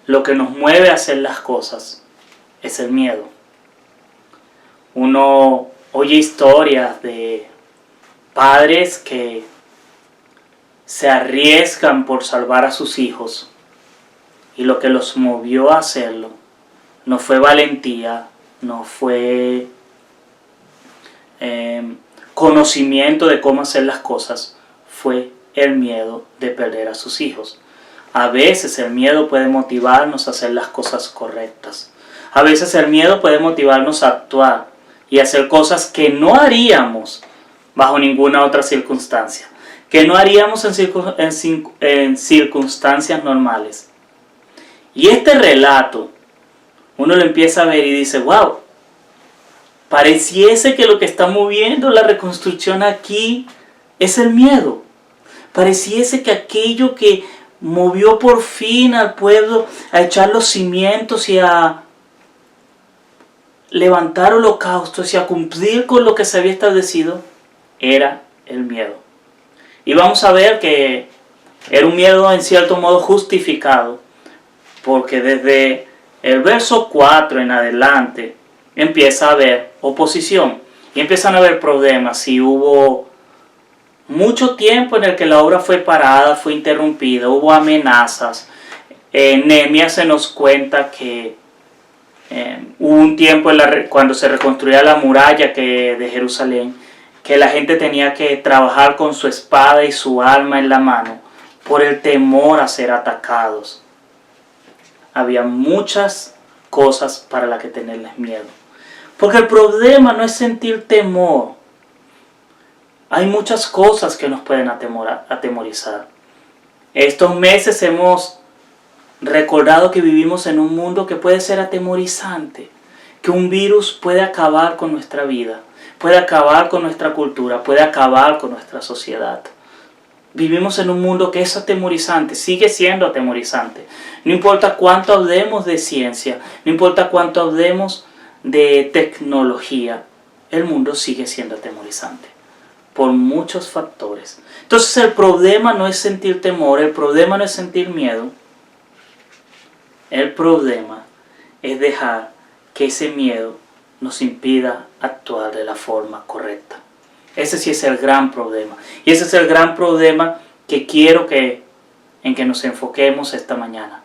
lo que nos mueve a hacer las cosas es el miedo. Uno oye historias de padres que se arriesgan por salvar a sus hijos y lo que los movió a hacerlo no fue valentía, no fue conocimiento de cómo hacer las cosas, fue el miedo de perder a sus hijos. A veces el miedo puede motivarnos a hacer las cosas correctas. A veces el miedo puede motivarnos a actuar y hacer cosas que no haríamos bajo ninguna otra circunstancia, que no haríamos en circunstancias normales. Y este relato, uno lo empieza a ver y dice, wow, pareciese que lo que está moviendo la reconstrucción aquí es el miedo. Pareciese que aquello que movió por fin al pueblo a echar los cimientos y a levantar holocaustos y a cumplir con lo que se había establecido era el miedo. Y vamos a ver que era un miedo en cierto modo justificado, porque desde el verso 4 en adelante empieza a haber oposición y empiezan a haber problemas. Y hubo mucho tiempo en el que la obra fue parada, fue interrumpida, hubo amenazas. Nehemías se nos cuenta que hubo un tiempo cuando se reconstruía la muralla de Jerusalén, que la gente tenía que trabajar con su espada y su arma en la mano por el temor a ser atacados. Había muchas cosas para las que tenerles miedo. Porque el problema no es sentir temor. Hay muchas cosas que nos pueden atemorizar. Estos meses hemos recordado que vivimos en un mundo que puede ser atemorizante, que un virus puede acabar con nuestra vida, puede acabar con nuestra cultura, puede acabar con nuestra sociedad. Vivimos en un mundo que es atemorizante, sigue siendo atemorizante. No importa cuánto hablemos de ciencia, no importa cuánto hablemos de tecnología, el mundo sigue siendo atemorizante por muchos factores. Entonces el problema no es sentir temor, el problema no es sentir miedo. El problema es dejar que ese miedo nos impida actuar de la forma correcta. Ese sí es el gran problema. Y ese es el gran problema que quiero en que nos enfoquemos esta mañana.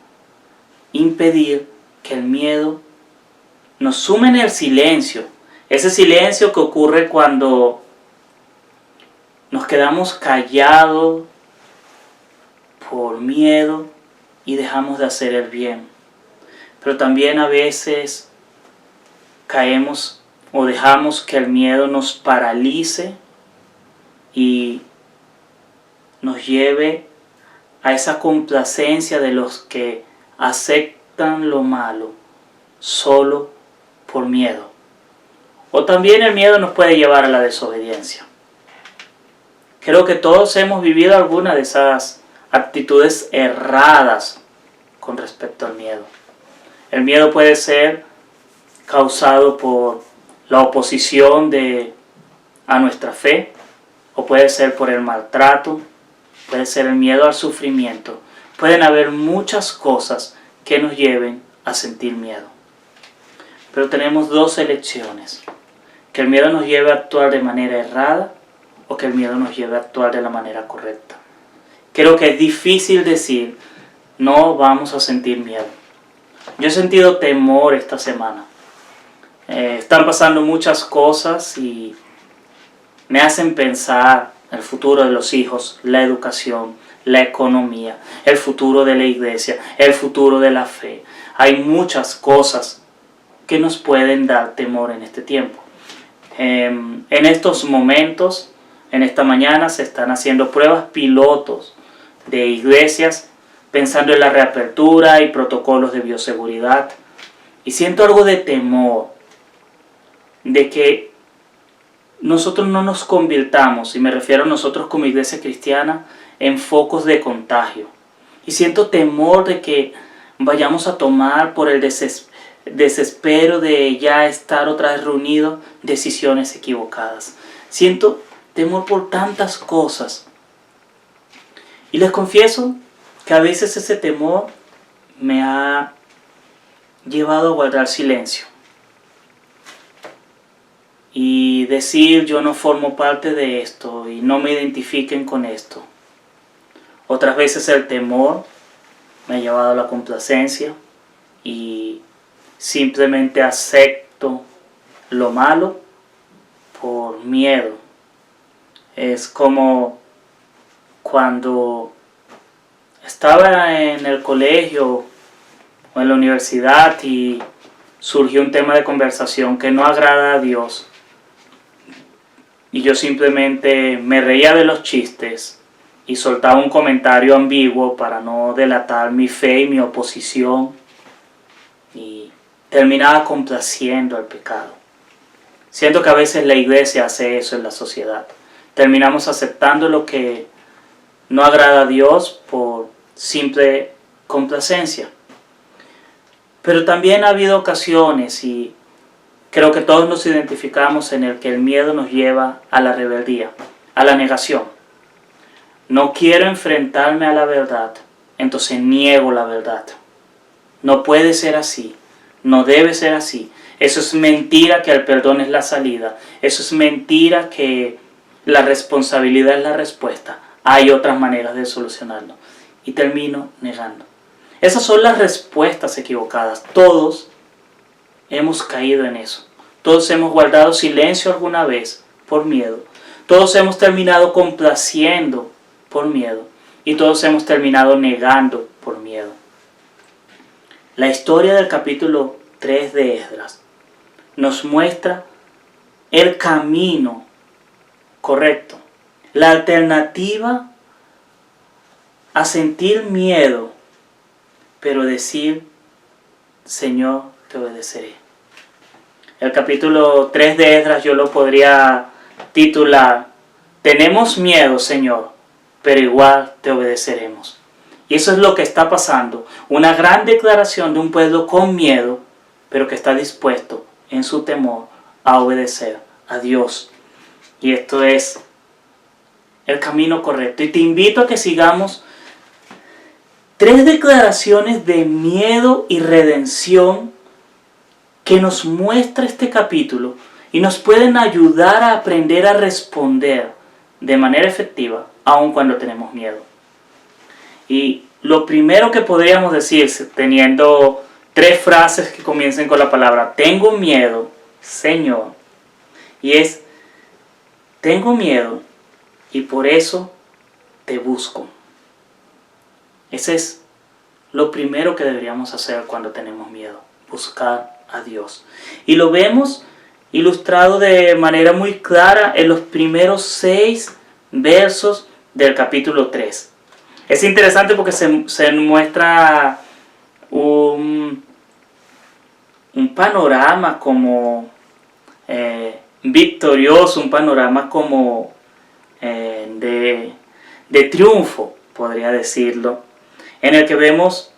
Impedir que el miedo nos sume en el silencio. Ese silencio que ocurre cuando nos quedamos callados por miedo y dejamos de hacer el bien. Pero también a veces caemos o dejamos que el miedo nos paralice y nos lleve a esa complacencia de los que aceptan lo malo solo por miedo. O también el miedo nos puede llevar a la desobediencia. Creo que todos hemos vivido alguna de esas actitudes erradas con respecto al miedo. El miedo puede ser causado por la oposición a nuestra fe, o puede ser por el maltrato, puede ser el miedo al sufrimiento. Pueden haber muchas cosas que nos lleven a sentir miedo. Pero tenemos dos elecciones: que el miedo nos lleve a actuar de manera errada o que el miedo nos lleve a actuar de la manera correcta. Creo que es difícil decir, no vamos a sentir miedo. Yo he sentido temor esta semana. Están pasando muchas cosas y me hacen pensar el futuro de los hijos, la educación, la economía, el futuro de la iglesia, el futuro de la fe. Hay muchas cosas que nos pueden dar temor en este tiempo. En estos momentos, en esta mañana, se están haciendo pruebas pilotos de iglesias pensando en la reapertura y protocolos de bioseguridad. Y siento algo de temor de que nosotros no nos convirtamos, y me refiero a nosotros como iglesia cristiana, en focos de contagio. Y siento temor de que vayamos a tomar por el desespero de ya estar otra vez reunidos decisiones equivocadas. Siento temor por tantas cosas. Y les confieso que a veces ese temor me ha llevado a guardar silencio y decir, yo no formo parte de esto y no me identifiquen con esto. Otras veces el temor me ha llevado a la complacencia y simplemente acepto lo malo por miedo. Es como cuando estaba en el colegio o en la universidad y surgió un tema de conversación que no agrada a Dios. Y yo simplemente me reía de los chistes y soltaba un comentario ambiguo para no delatar mi fe y mi oposición. Y terminaba complaciendo al pecado. Siento que a veces la iglesia hace eso en la sociedad. Terminamos aceptando lo que no agrada a Dios por simple complacencia. Pero también ha habido ocasiones, y creo que todos nos identificamos, en el que el miedo nos lleva a la rebeldía, a la negación. No quiero enfrentarme a la verdad, entonces niego la verdad. No puede ser así, no debe ser así. Eso es mentira que el perdón es la salida. Eso es mentira que la responsabilidad es la respuesta. Hay otras maneras de solucionarlo. Y termino negando. Esas son las respuestas equivocadas. Todos hemos caído en eso. Todos hemos guardado silencio alguna vez por miedo. Todos hemos terminado complaciendo por miedo. Y todos hemos terminado negando por miedo. La historia del capítulo 3 de Esdras nos muestra el camino correcto, la alternativa a sentir miedo, pero decir, Señor, te obedeceré. El capítulo 3 de Esdras yo lo podría titular, tenemos miedo, Señor, pero igual te obedeceremos. Y eso es lo que está pasando, una gran declaración de un pueblo con miedo, pero que está dispuesto en su temor a obedecer a Dios. Y esto es el camino correcto. Y te invito a que sigamos 3 declaraciones de miedo y redención que nos muestra este capítulo y nos pueden ayudar a aprender a responder de manera efectiva, aun cuando tenemos miedo. Y lo primero que podríamos decir, teniendo 3 frases que comiencen con la palabra tengo miedo, Señor, y es tengo miedo y por eso te busco. Ese es lo primero que deberíamos hacer cuando tenemos miedo, buscar a Dios. Y lo vemos ilustrado de manera muy clara en los primeros 6 versos del capítulo 3. Es interesante porque se muestra un panorama como victorioso, un panorama como de triunfo, podría decirlo, en el que vemos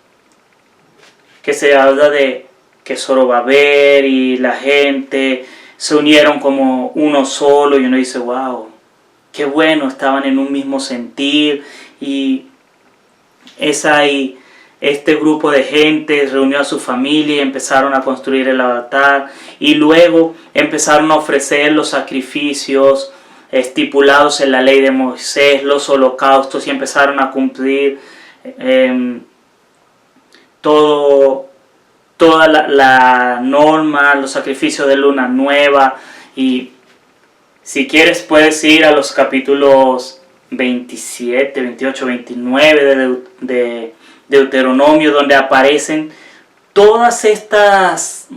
que se habla de que Zorobabel y la gente se unieron como uno solo, y uno dice, wow, qué bueno, estaban en un mismo sentir, y este grupo de gente reunió a su familia y empezaron a construir el altar, y luego empezaron a ofrecer los sacrificios estipulados en la ley de Moisés, los holocaustos, y empezaron a cumplir toda la norma, los sacrificios de luna nueva. Y si quieres puedes ir a los capítulos 27, 28, 29 de Deuteronomio, donde aparecen todas estas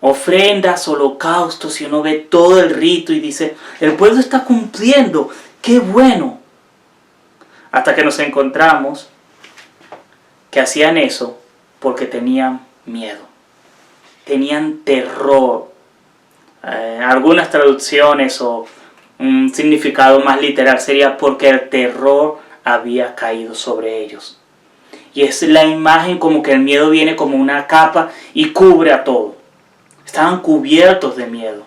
ofrendas, holocaustos, y uno ve todo el rito y dice, el pueblo está cumpliendo, qué bueno. Hasta que nos encontramos que hacían eso porque tenían miedo, tenían terror. Algunas traducciones o un significado más literal sería porque el terror había caído sobre ellos. Y es la imagen como que el miedo viene como una capa y cubre a todo. Estaban cubiertos de miedo.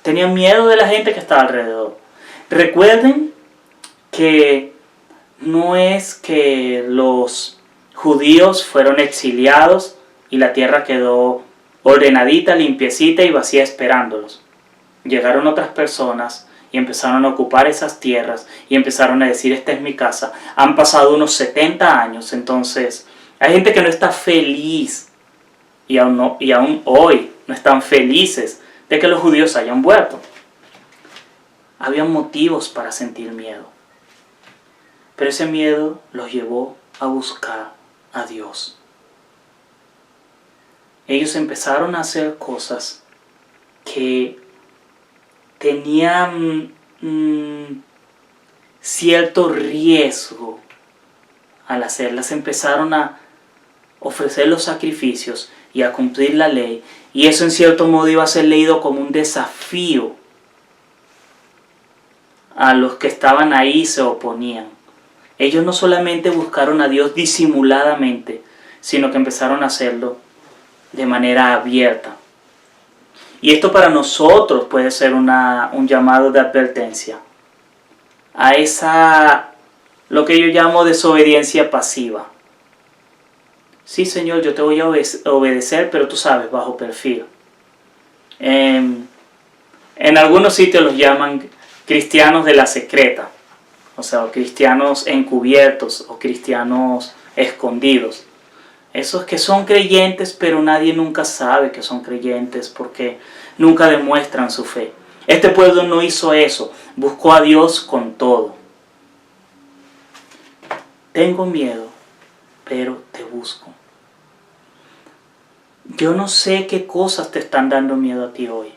Tenían miedo de la gente que estaba alrededor. Recuerden que no es que los judíos fueron exiliados y la tierra quedó ordenadita, limpiecita y vacía esperándolos. Llegaron otras personas y empezaron a ocupar esas tierras y empezaron a decir, esta es mi casa. Han pasado unos 70 años, entonces hay gente que no está feliz y aún hoy no están felices de que los judíos hayan vuelto. Había motivos para sentir miedo, pero ese miedo los llevó a buscar a Dios. Ellos empezaron a hacer cosas que tenían cierto riesgo al hacerlas. Empezaron a ofrecer los sacrificios y a cumplir la ley, y eso en cierto modo iba a ser leído como un desafío a los que estaban ahí y se oponían. Ellos no solamente buscaron a Dios disimuladamente, sino que empezaron a hacerlo de manera abierta. Y esto para nosotros puede ser un llamado de advertencia a esa, lo que yo llamo desobediencia pasiva. Sí, Señor, yo te voy a obedecer, pero tú sabes, bajo perfil. En algunos sitios los llaman cristianos de la secreta, o sea, o cristianos encubiertos o cristianos escondidos. Esos que son creyentes, pero nadie nunca sabe que son creyentes porque nunca demuestran su fe. Este pueblo no hizo eso, buscó a Dios con todo. Tengo miedo, pero te busco. Yo no sé qué cosas te están dando miedo a ti hoy.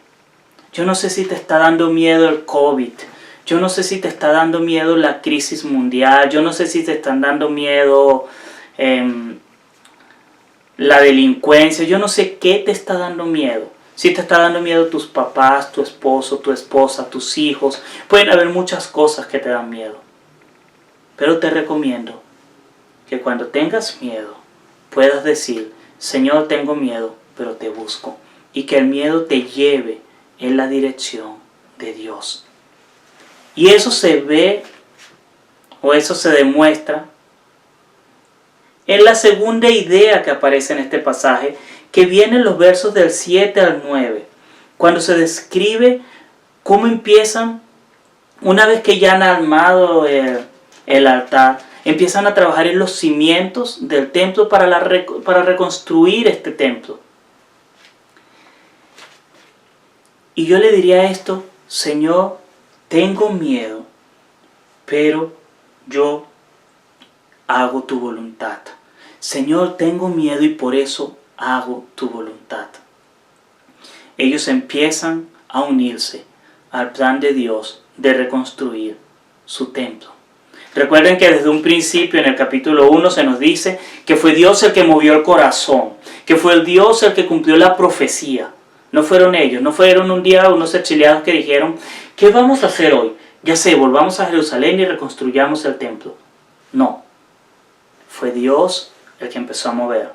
Yo no sé si te está dando miedo el COVID. Yo no sé si te está dando miedo la crisis mundial. Yo no sé si te están dando miedo la delincuencia. Yo no sé qué te está dando miedo. Si te está dando miedo tus papás, tu esposo, tu esposa, tus hijos. Pueden haber muchas cosas que te dan miedo. Pero te recomiendo que cuando tengas miedo puedas decir, Señor, tengo miedo, pero te busco. Y que el miedo te lleve en la dirección de Dios. Y eso se ve o eso se demuestra en la segunda idea que aparece en este pasaje, que viene en los versos del 7 al 9, cuando se describe cómo empiezan, una vez que ya han armado el altar, empiezan a trabajar en los cimientos del templo para reconstruir este templo. Y yo le diría esto, Señor, tengo miedo, pero yo hago tu voluntad. Señor, tengo miedo y por eso hago tu voluntad. Ellos empiezan a unirse al plan de Dios de reconstruir su templo. Recuerden que desde un principio en el capítulo 1 se nos dice que fue Dios el que movió el corazón, que fue el Dios el que cumplió la profecía. No fueron ellos, no fueron un día unos exiliados que dijeron, ¿qué vamos a hacer hoy? ya sé, volvamos a Jerusalén y reconstruyamos el templo. No, fue Dios el que empezó a mover.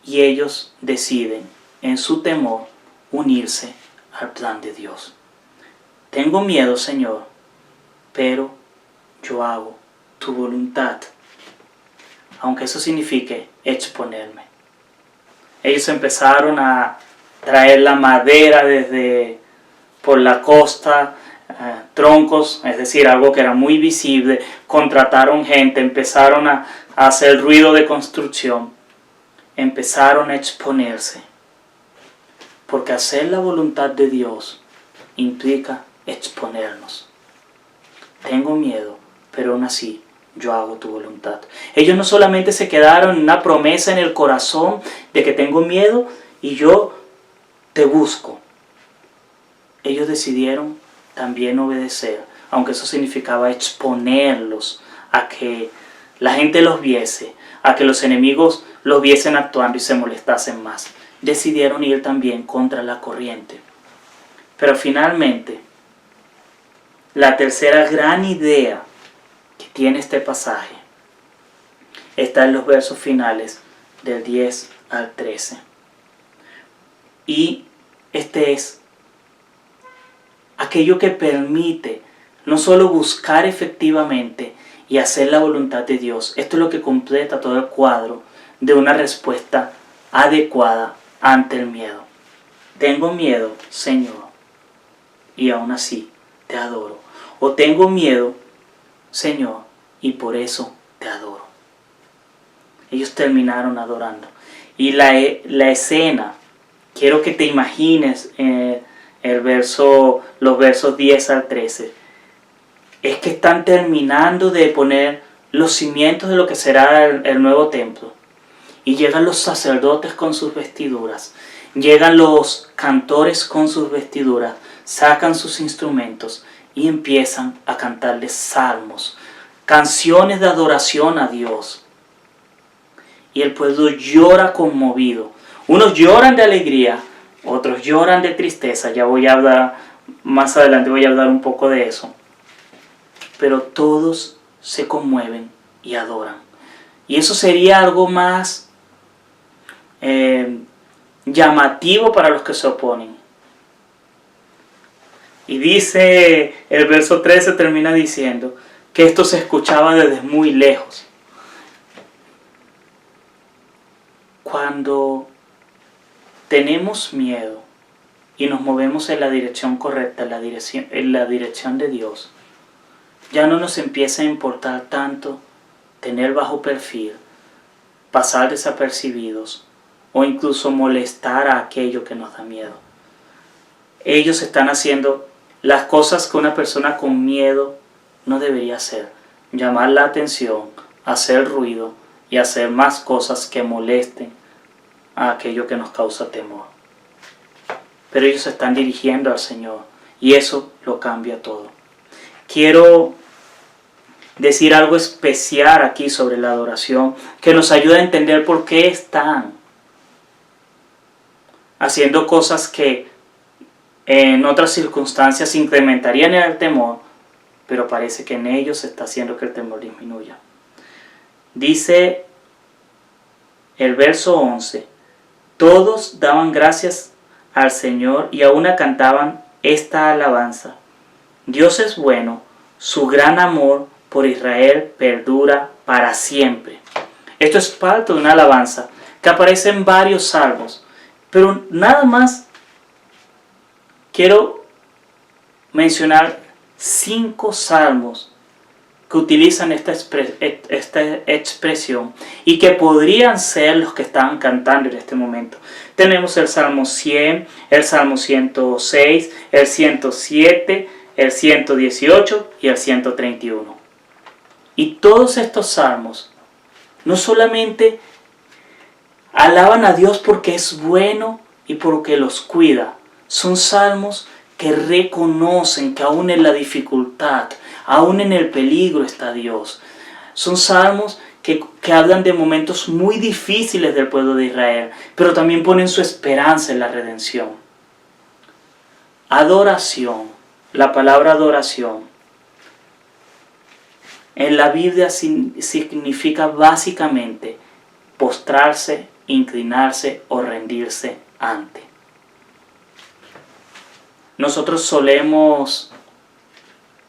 Y ellos deciden, en su temor, unirse al plan de Dios. Tengo miedo, Señor, pero yo hago tu voluntad, aunque eso signifique exponerme. Ellos empezaron a traer la madera por la costa, troncos, es decir, algo que era muy visible. Contrataron gente, empezaron a hacer ruido de construcción, empezaron a exponerse, porque hacer la voluntad de Dios implica exponernos. Tengo miedo, pero aún así yo hago tu voluntad. Ellos no solamente se quedaron en una promesa en el corazón de que tengo miedo y yo te busco. Ellos decidieron también obedecer, aunque eso significaba exponerlos a que la gente los viese, a que los enemigos los viesen actuando y se molestasen más. Decidieron ir también contra la corriente. Pero finalmente, la tercera gran idea que tiene este pasaje está en los versos finales del 10 al 13. Y este es aquello que permite no solo buscar efectivamente y hacer la voluntad de Dios. Esto es lo que completa todo el cuadro de una respuesta adecuada ante el miedo. Tengo miedo, Señor, y aún así te adoro. O tengo miedo, Señor, y por eso te adoro. Ellos terminaron adorando. Y la escena, quiero que te imagines los versos 10 al 13. Es que están terminando de poner los cimientos de lo que será el nuevo templo. Y llegan los sacerdotes con sus vestiduras. Llegan los cantores con sus vestiduras. Sacan sus instrumentos y empiezan a cantarles salmos, canciones de adoración a Dios. Y el pueblo llora conmovido. Unos lloran de alegría, otros lloran de tristeza. Ya voy a hablar, más adelante voy a hablar un poco de eso. Pero todos se conmueven y adoran. Y eso sería algo más llamativo para los que se oponen. Y dice, el verso 13 termina diciendo que esto se escuchaba desde muy lejos. Cuando tenemos miedo y nos movemos en la dirección correcta, en la dirección de Dios, ya no nos empieza a importar tanto tener bajo perfil, pasar desapercibidos o incluso molestar a aquello que nos da miedo. Ellos están haciendo las cosas que una persona con miedo no debería hacer: llamar la atención, hacer ruido y hacer más cosas que molesten a aquello que nos causa temor. Pero ellos se están dirigiendo al Señor y eso lo cambia todo. Quiero decir algo especial aquí sobre la adoración que nos ayuda a entender por qué están haciendo cosas que en otras circunstancias incrementarían el temor, pero parece que en ellos se está haciendo que el temor disminuya. Dice el verso 11: todos daban gracias al Señor y aún cantaban esta alabanza: Dios es bueno, su gran amor por Israel perdura para siempre. Esto es parte de una alabanza que aparece en varios salmos, pero nada más quiero mencionar 5 salmos que utilizan esta expresión y que podrían ser los que estaban cantando en este momento. Tenemos el Salmo 100, el Salmo 106, el 107, el 118 y el 131. Y todos estos salmos no solamente alaban a Dios porque es bueno y porque los cuida, son salmos que reconocen que aún en la dificultad, aún en el peligro está Dios. Son salmos que hablan de momentos muy difíciles del pueblo de Israel, pero también ponen su esperanza en la redención. Adoración, la palabra adoración en la Biblia significa básicamente postrarse, inclinarse o rendirse ante. Nosotros solemos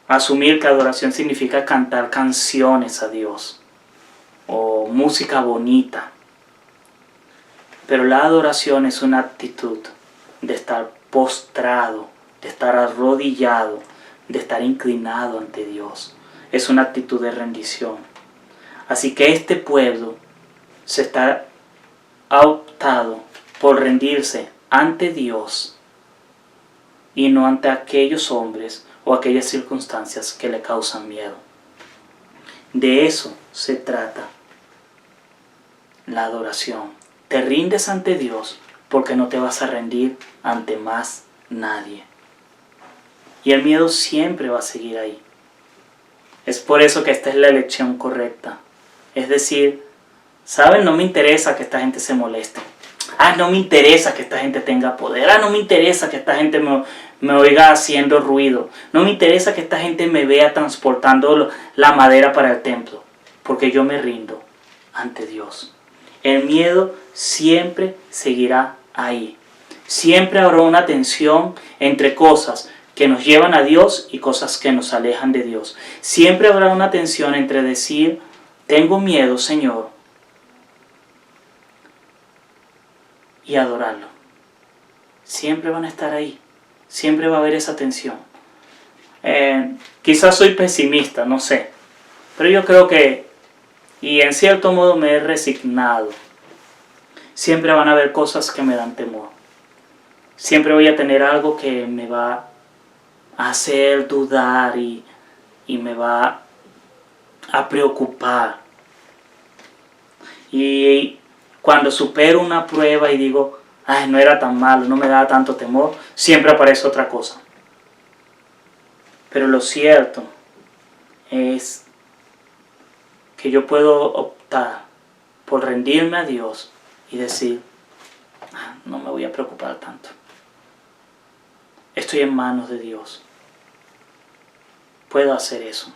asumir que adoración significa cantar canciones a Dios o música bonita. Pero la adoración es una actitud de estar postrado, de estar arrodillado, de estar inclinado ante Dios. Es una actitud de rendición. Así que este pueblo ha optado por rendirse ante Dios y no ante aquellos hombres o aquellas circunstancias que le causan miedo. De eso se trata la adoración. Te rindes ante Dios porque no te vas a rendir ante más nadie. Y el miedo siempre va a seguir ahí. Es por eso que esta es la elección correcta. Es decir, ¿saben? No me interesa que esta gente se moleste. No me interesa que esta gente tenga poder. No me interesa que esta gente me oiga haciendo ruido. No me interesa que esta gente me vea transportando la madera para el templo. Porque yo me rindo ante Dios. El miedo siempre seguirá ahí. Siempre habrá una tensión entre cosas que nos llevan a Dios y cosas que nos alejan de Dios. Siempre habrá una tensión entre decir, tengo miedo, Señor, y adorarlo. Siempre van a estar ahí. Siempre va a haber esa tensión. Quizás soy pesimista, no sé. Pero yo creo que, y en cierto modo me he resignado, siempre van a haber cosas que me dan temor. Siempre voy a tener algo que me va a hacer dudar y me va a preocupar. Y cuando supero una prueba y digo, no era tan malo, no me da tanto temor, siempre aparece otra cosa. Pero lo cierto es que yo puedo optar por rendirme a Dios y decir, no me voy a preocupar tanto. Estoy en manos de Dios. Puedo hacer eso.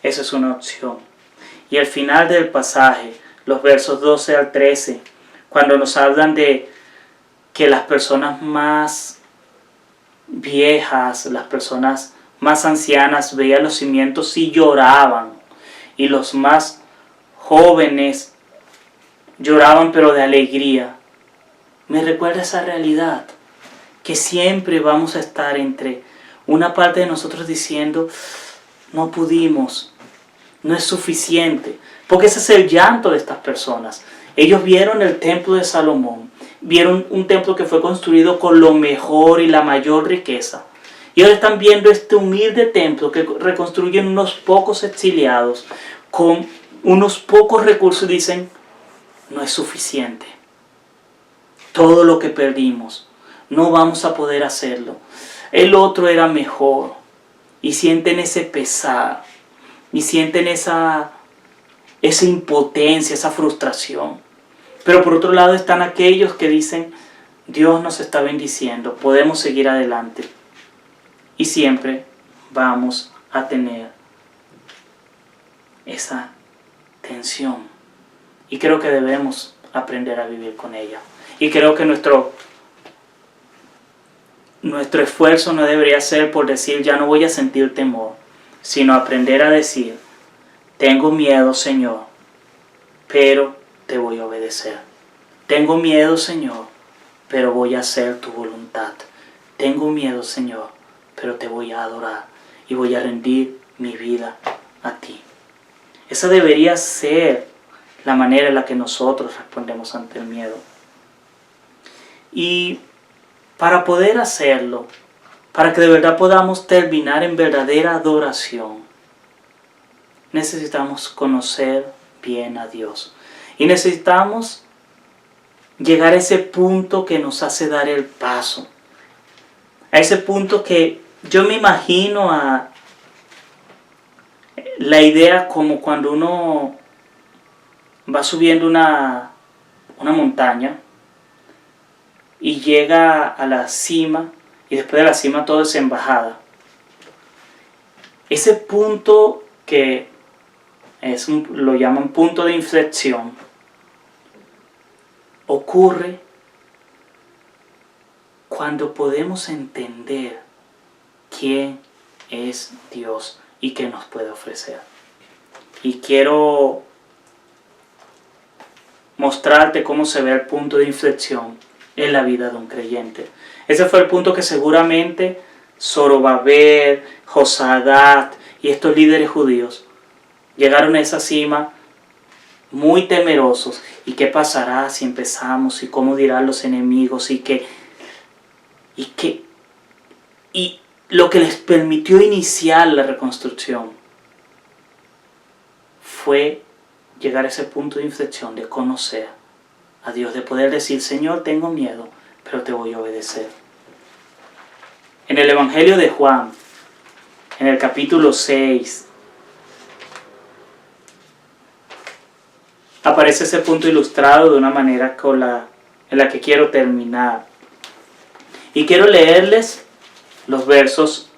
Esa es una opción. Y al final del pasaje, los versos 12 al 13, cuando nos hablan de que las personas más viejas, las personas más ancianas veían los cimientos y lloraban, y los más jóvenes lloraban pero de alegría, me recuerda esa realidad, que siempre vamos a estar entre una parte de nosotros diciendo, no pudimos, no es suficiente, porque ese es el llanto de estas personas. Ellos vieron el templo de Salomón, vieron un templo que fue construido con lo mejor y la mayor riqueza. Y ahora están viendo este humilde templo que reconstruyen unos pocos exiliados con unos pocos recursos y dicen, no es suficiente. Todo lo que perdimos, no vamos a poder hacerlo. El otro era mejor. Y sienten ese pesar, y sienten esa impotencia, esa frustración. Pero por otro lado están aquellos que dicen, Dios nos está bendiciendo, podemos seguir adelante. Y siempre vamos a tener esa tensión. Y creo que debemos aprender a vivir con ella. Y creo que nuestro esfuerzo no debería ser por decir, ya no voy a sentir temor, sino aprender a decir, tengo miedo, Señor, pero te voy a obedecer. Tengo miedo, Señor, pero voy a hacer tu voluntad. Tengo miedo, Señor, pero te voy a adorar y voy a rendir mi vida a ti. Esa debería ser la manera en la que nosotros respondemos ante el miedo. Y para poder hacerlo, para que de verdad podamos terminar en verdadera adoración, necesitamos conocer bien a Dios. Y necesitamos llegar a ese punto que nos hace dar el paso. A ese punto que yo me imagino a la idea como cuando uno va subiendo una montaña y llega a la cima y después de la cima todo es embajada. ese punto que lo llaman punto de inflexión, ocurre cuando podemos entender quién es Dios y qué nos puede ofrecer. Y quiero mostrarte cómo se ve el punto de inflexión en la vida de un creyente. Ese fue el punto que seguramente Zorobabel, Josadat y estos líderes judíos llegaron a esa cima muy temerosos. ¿Y qué pasará si empezamos? ¿Y cómo dirán los enemigos? Y lo que les permitió iniciar la reconstrucción fue llegar a ese punto de inflexión de conocer a Dios, de poder decir: Señor, tengo miedo, pero te voy a obedecer. En el Evangelio de Juan, en el capítulo 6, aparece ese punto ilustrado de una manera en la que quiero terminar. Y quiero leerles los versos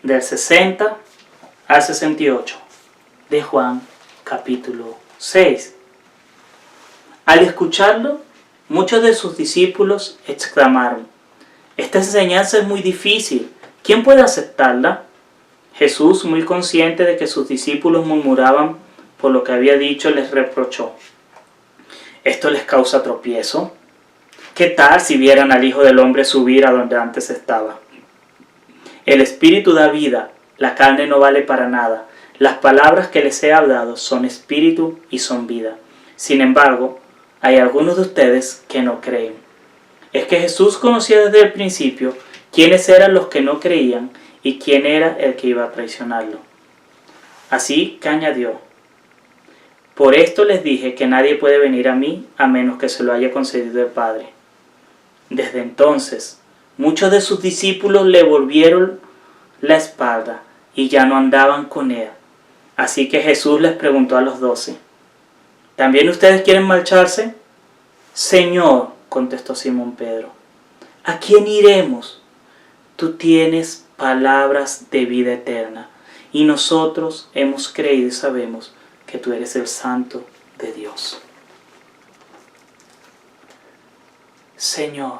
del 60 al 68 de Juan capítulo 6. Al escucharlo, muchos de sus discípulos exclamaron: esta enseñanza es muy difícil, ¿quién puede aceptarla? Jesús, muy consciente de que sus discípulos murmuraban por lo que había dicho, les reprochó: ¿esto les causa tropiezo? ¿Qué tal si vieran al Hijo del Hombre subir a donde antes estaba? El Espíritu da vida, la carne no vale para nada. Las palabras que les he hablado son espíritu y son vida. Sin embargo, hay algunos de ustedes que no creen. Es que Jesús conocía desde el principio quiénes eran los que no creían y quién era el que iba a traicionarlo. Así que añadió: por esto les dije que nadie puede venir a mí a menos que se lo haya concedido el Padre. Desde entonces, muchos de sus discípulos le volvieron la espalda y ya no andaban con él. Así que Jesús les preguntó a los 12: ¿también ustedes quieren marcharse? Señor, contestó Simón Pedro, ¿a quién iremos? Tú tienes palabras de vida eterna, y nosotros hemos creído y sabemos que tú eres el Santo de Dios. Señor,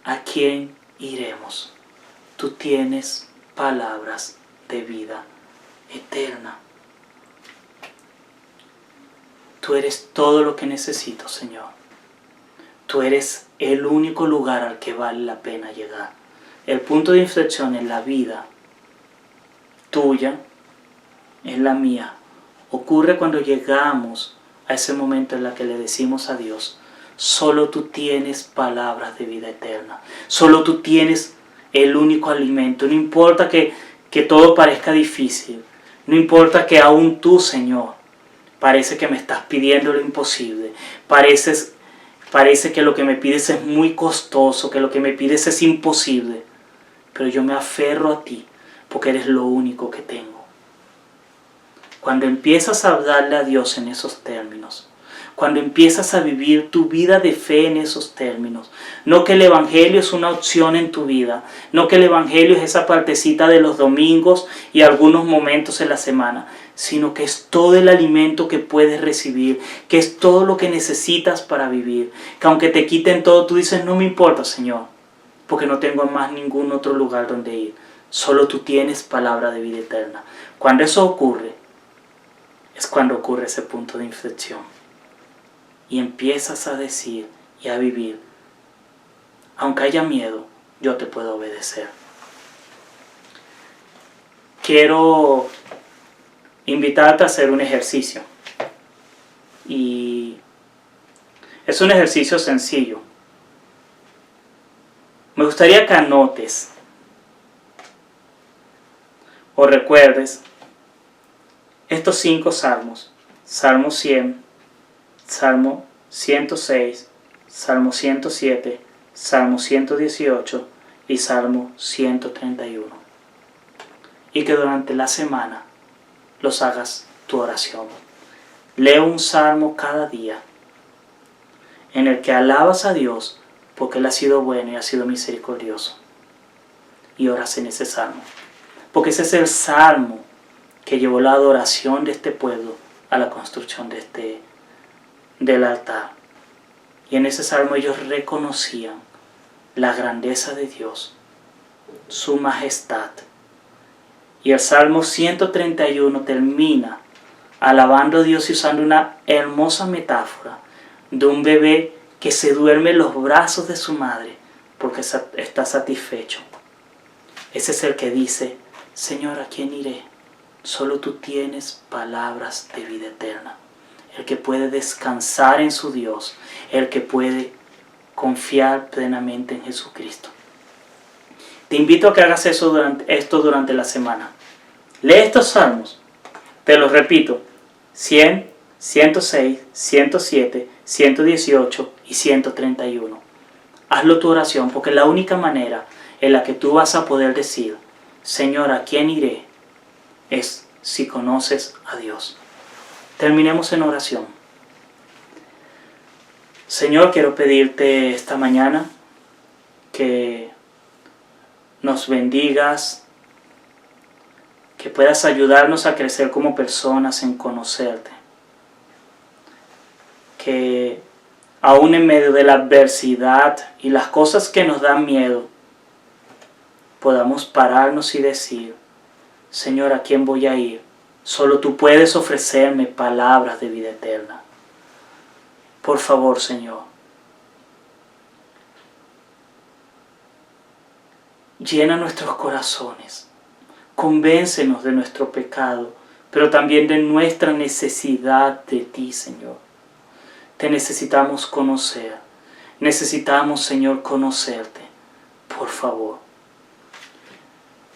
¿a quién iremos? Tú tienes palabras de vida eterna. Tú eres todo lo que necesito, Señor. Tú eres el único lugar al que vale la pena llegar. El punto de inflexión en la vida tuya, en la mía, ocurre cuando llegamos a ese momento en el que le decimos a Dios: solo tú tienes palabras de vida eterna. Solo tú tienes el único alimento. No importa que todo parezca difícil. No importa que aún tú, Señor, parece que me estás pidiendo lo imposible. Parece que lo que me pides es muy costoso, que lo que me pides es imposible. Pero yo me aferro a ti porque eres lo único que tengo. Cuando empiezas a hablarle a Dios en esos términos, cuando empiezas a vivir tu vida de fe en esos términos, no que el Evangelio es una opción en tu vida, no que el Evangelio es esa partecita de los domingos y algunos momentos en la semana, sino que es todo el alimento que puedes recibir, que es todo lo que necesitas para vivir, que aunque te quiten todo, tú dices: no me importa, Señor, porque no tengo más ningún otro lugar donde ir. Solo tú tienes palabra de vida eterna. Cuando eso ocurre, es cuando ocurre ese punto de inflexión. Y empiezas a decir y a vivir: aunque haya miedo, yo te puedo obedecer. Quiero invitarte a hacer un ejercicio. Y es un ejercicio sencillo. Me gustaría que anotes o recuerdes estos 5 salmos: Salmo 100, Salmo 106, Salmo 107, Salmo 118 y Salmo 131. Y que durante la semana los hagas tu oración. Lee un salmo cada día en el que alabas a Dios porque Él ha sido bueno y ha sido misericordioso. Y oras en ese salmo. porque ese es el salmo que llevó la adoración de este pueblo a la construcción del altar. Y en ese salmo ellos reconocían la grandeza de Dios, su majestad. Y el Salmo 131 termina alabando a Dios y usando una hermosa metáfora de un bebé que se duerme en los brazos de su madre porque está satisfecho. Ese es el que dice: Señor, ¿a quién iré? Solo tú tienes palabras de vida eterna. El que puede descansar en su Dios, el que puede confiar plenamente en Jesucristo. Te invito a que hagas esto durante la semana. Lee estos salmos. Te los repito: 100, 106, 107, 118 y 131. Hazlo tu oración, porque la única manera en la que tú vas a poder decir: Señor, ¿a quién iré?, es si conoces a Dios. Terminemos en oración. Señor, quiero pedirte esta mañana que nos bendigas, que puedas ayudarnos a crecer como personas en conocerte. Que aún en medio de la adversidad y las cosas que nos dan miedo, podamos pararnos y decir: Señor, ¿a quién voy a ir? Solo tú puedes ofrecerme palabras de vida eterna. Por favor, Señor, llena nuestros corazones, convéncenos de nuestro pecado, pero también de nuestra necesidad de ti, Señor. Te necesitamos conocer, necesitamos, Señor, conocerte, por favor.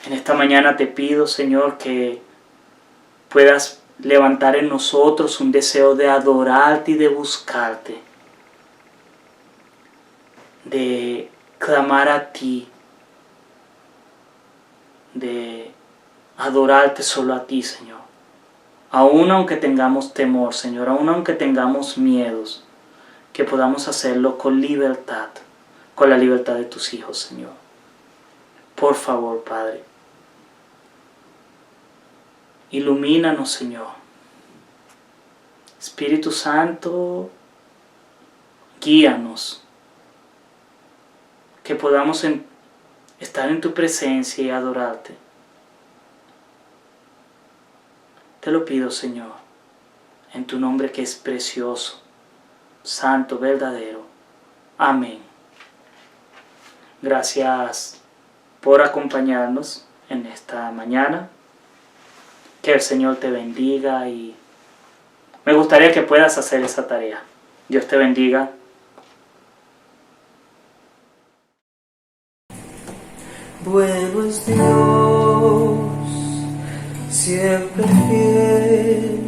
En esta mañana te pido, Señor, que puedas levantar en nosotros un deseo de adorarte y de buscarte, de clamar a ti, de adorarte solo a ti, Señor. Aún aunque tengamos temor, Señor, aún aunque tengamos miedos, que podamos hacerlo con libertad, con la libertad de tus hijos, Señor. Por favor, Padre, ilumínanos, Señor. Espíritu Santo, guíanos, que podamos estar en tu presencia y adorarte. Te lo pido, Señor, en tu nombre que es precioso, santo, verdadero. Amén. Gracias por acompañarnos en esta mañana. Que el Señor te bendiga y me gustaría que puedas hacer esa tarea. Dios te bendiga. Bueno es Dios, siempre fiel,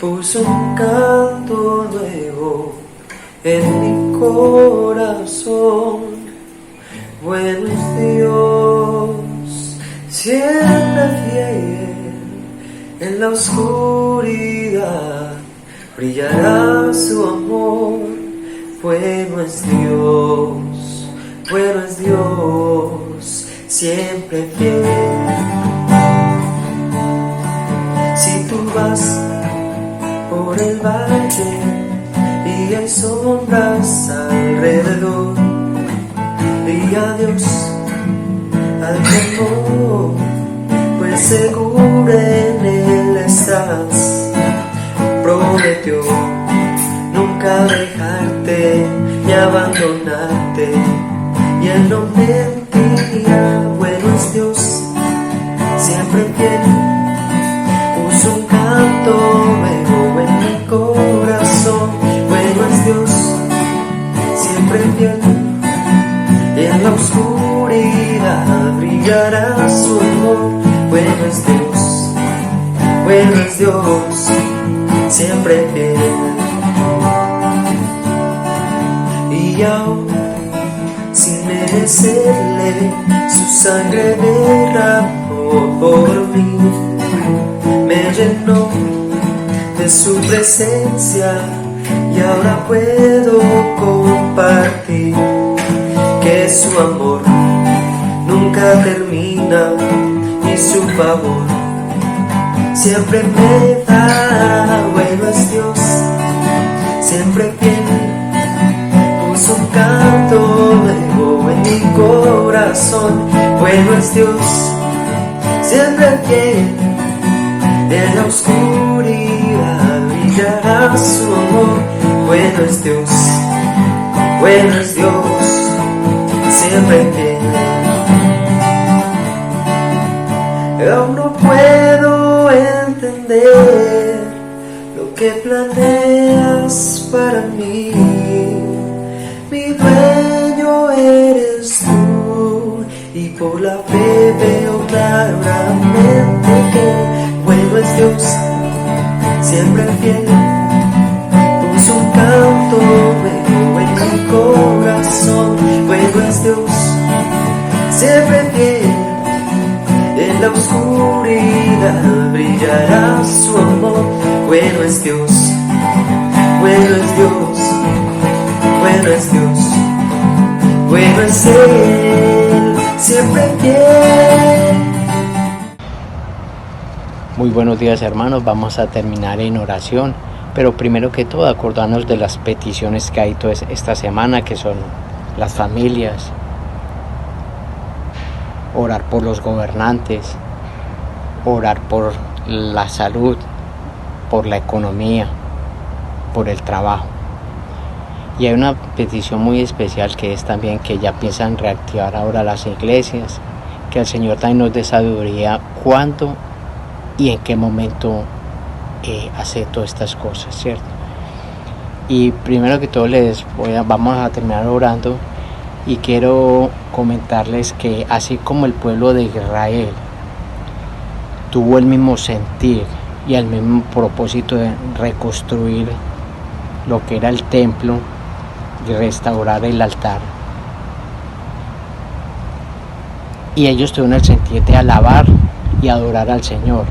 puso un canto nuevo en mi corazón. Bueno es Dios, siempre fiel, en la oscuridad brillará su amor. Bueno es Dios, siempre fiel. Si tú vas por el valle y hay sombras alrededor, y a Dios al temor, pues seguro en Él estás. Prometió nunca dejarte ni abandonarte, y Él no mentía. Bueno es Dios, siempre fiel, puso un canto nuevo en mi corazón. Bueno es Dios, siempre fiel, y en la oscuridad brillará su amor. Bueno es Dios, siempre fiel. Y aún sin merecerle, su sangre derramó por mí, me llenó de su presencia y ahora puedo compartir que su amor nunca termina y y su favor siempre me da. Bueno es Dios, siempre fiel, puso un canto nuevo en mi corazón. Bueno es Dios, siempre fiel, en la oscuridad brillará su amor. Bueno es Dios, siempre fiel. Aún no puedo entender lo que planeas para mí. Mi dueño eres tú, y por la fe veo claramente que bueno es Dios, siempre fiel, puso un canto nuevo en mi corazón. Bueno es Dios, siempre fiel, en la oscuridad brillará su amor. Bueno es Dios, bueno es Dios, bueno es Dios, bueno es Él, siempre fiel. Muy buenos días, hermanos, vamos a terminar en oración, pero primero que todo acordarnos de las peticiones que hay toda esta semana, que son las familias, orar por los gobernantes, orar por la salud, por la economía, por el trabajo. Y hay una petición muy especial, que es también que ya piensan reactivar ahora las iglesias, que el Señor también nos dé sabiduría cuándo y en qué momento hacer todas estas cosas, ¿cierto? Y primero que todo vamos a terminar orando, y quiero comentarles que así como el pueblo de Israel tuvo el mismo sentir y el mismo propósito de reconstruir lo que era el templo y restaurar el altar, y ellos tuvieron el sentir de alabar y adorar al Señor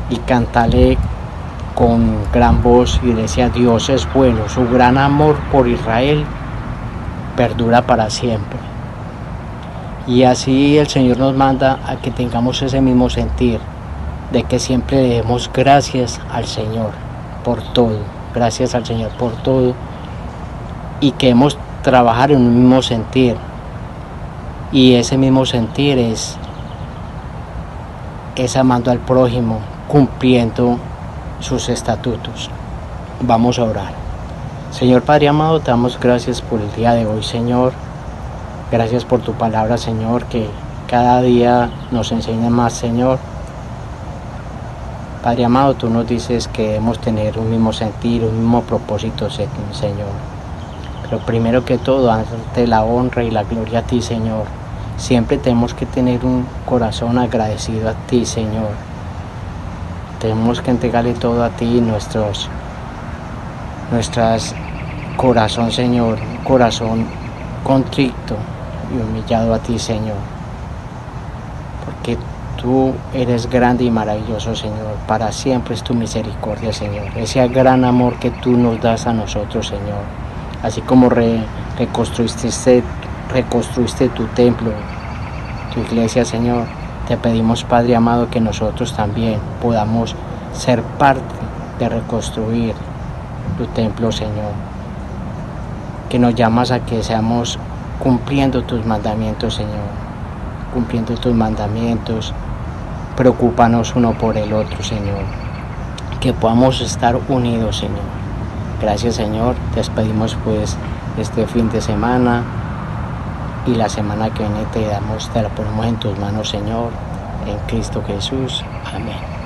y cantarle con gran voz, y decía: Dios es bueno, su gran amor por Israel perdura para siempre. Y así el Señor nos manda a que tengamos ese mismo sentir, de que siempre le demos gracias al Señor por todo, gracias al Señor por todo, y que hemos trabajar en un mismo sentir, y ese mismo sentir es amando al prójimo, cumpliendo sus estatutos. Vamos a orar. Señor Padre amado, te damos gracias por el día de hoy, Señor. Gracias por tu palabra, Señor, que cada día nos enseña más, Señor. Padre amado, tú nos dices que debemos tener un mismo sentir, un mismo propósito, Señor. Pero primero que todo, darte la honra y la gloria a ti, Señor. Siempre tenemos que tener un corazón agradecido a ti, Señor. Tenemos que entregarle todo a ti, nuestras corazón, Señor, un corazón contrito y humillado a ti, Señor, porque tú eres grande y maravilloso, Señor. Para siempre es tu misericordia, Señor, ese gran amor que tú nos das a nosotros, Señor. Así como reconstruiste tu templo, tu iglesia, Señor, te pedimos, Padre amado, que nosotros también podamos ser parte de reconstruir tu templo, Señor, que nos llamas a que seamos cumpliendo tus mandamientos, Señor, cumpliendo tus mandamientos. Preocúpanos uno por el otro, Señor, que podamos estar unidos, Señor. Gracias, Señor, te despedimos pues este fin de semana, y la semana que viene te la ponemos en tus manos, Señor, en Cristo Jesús. Amén.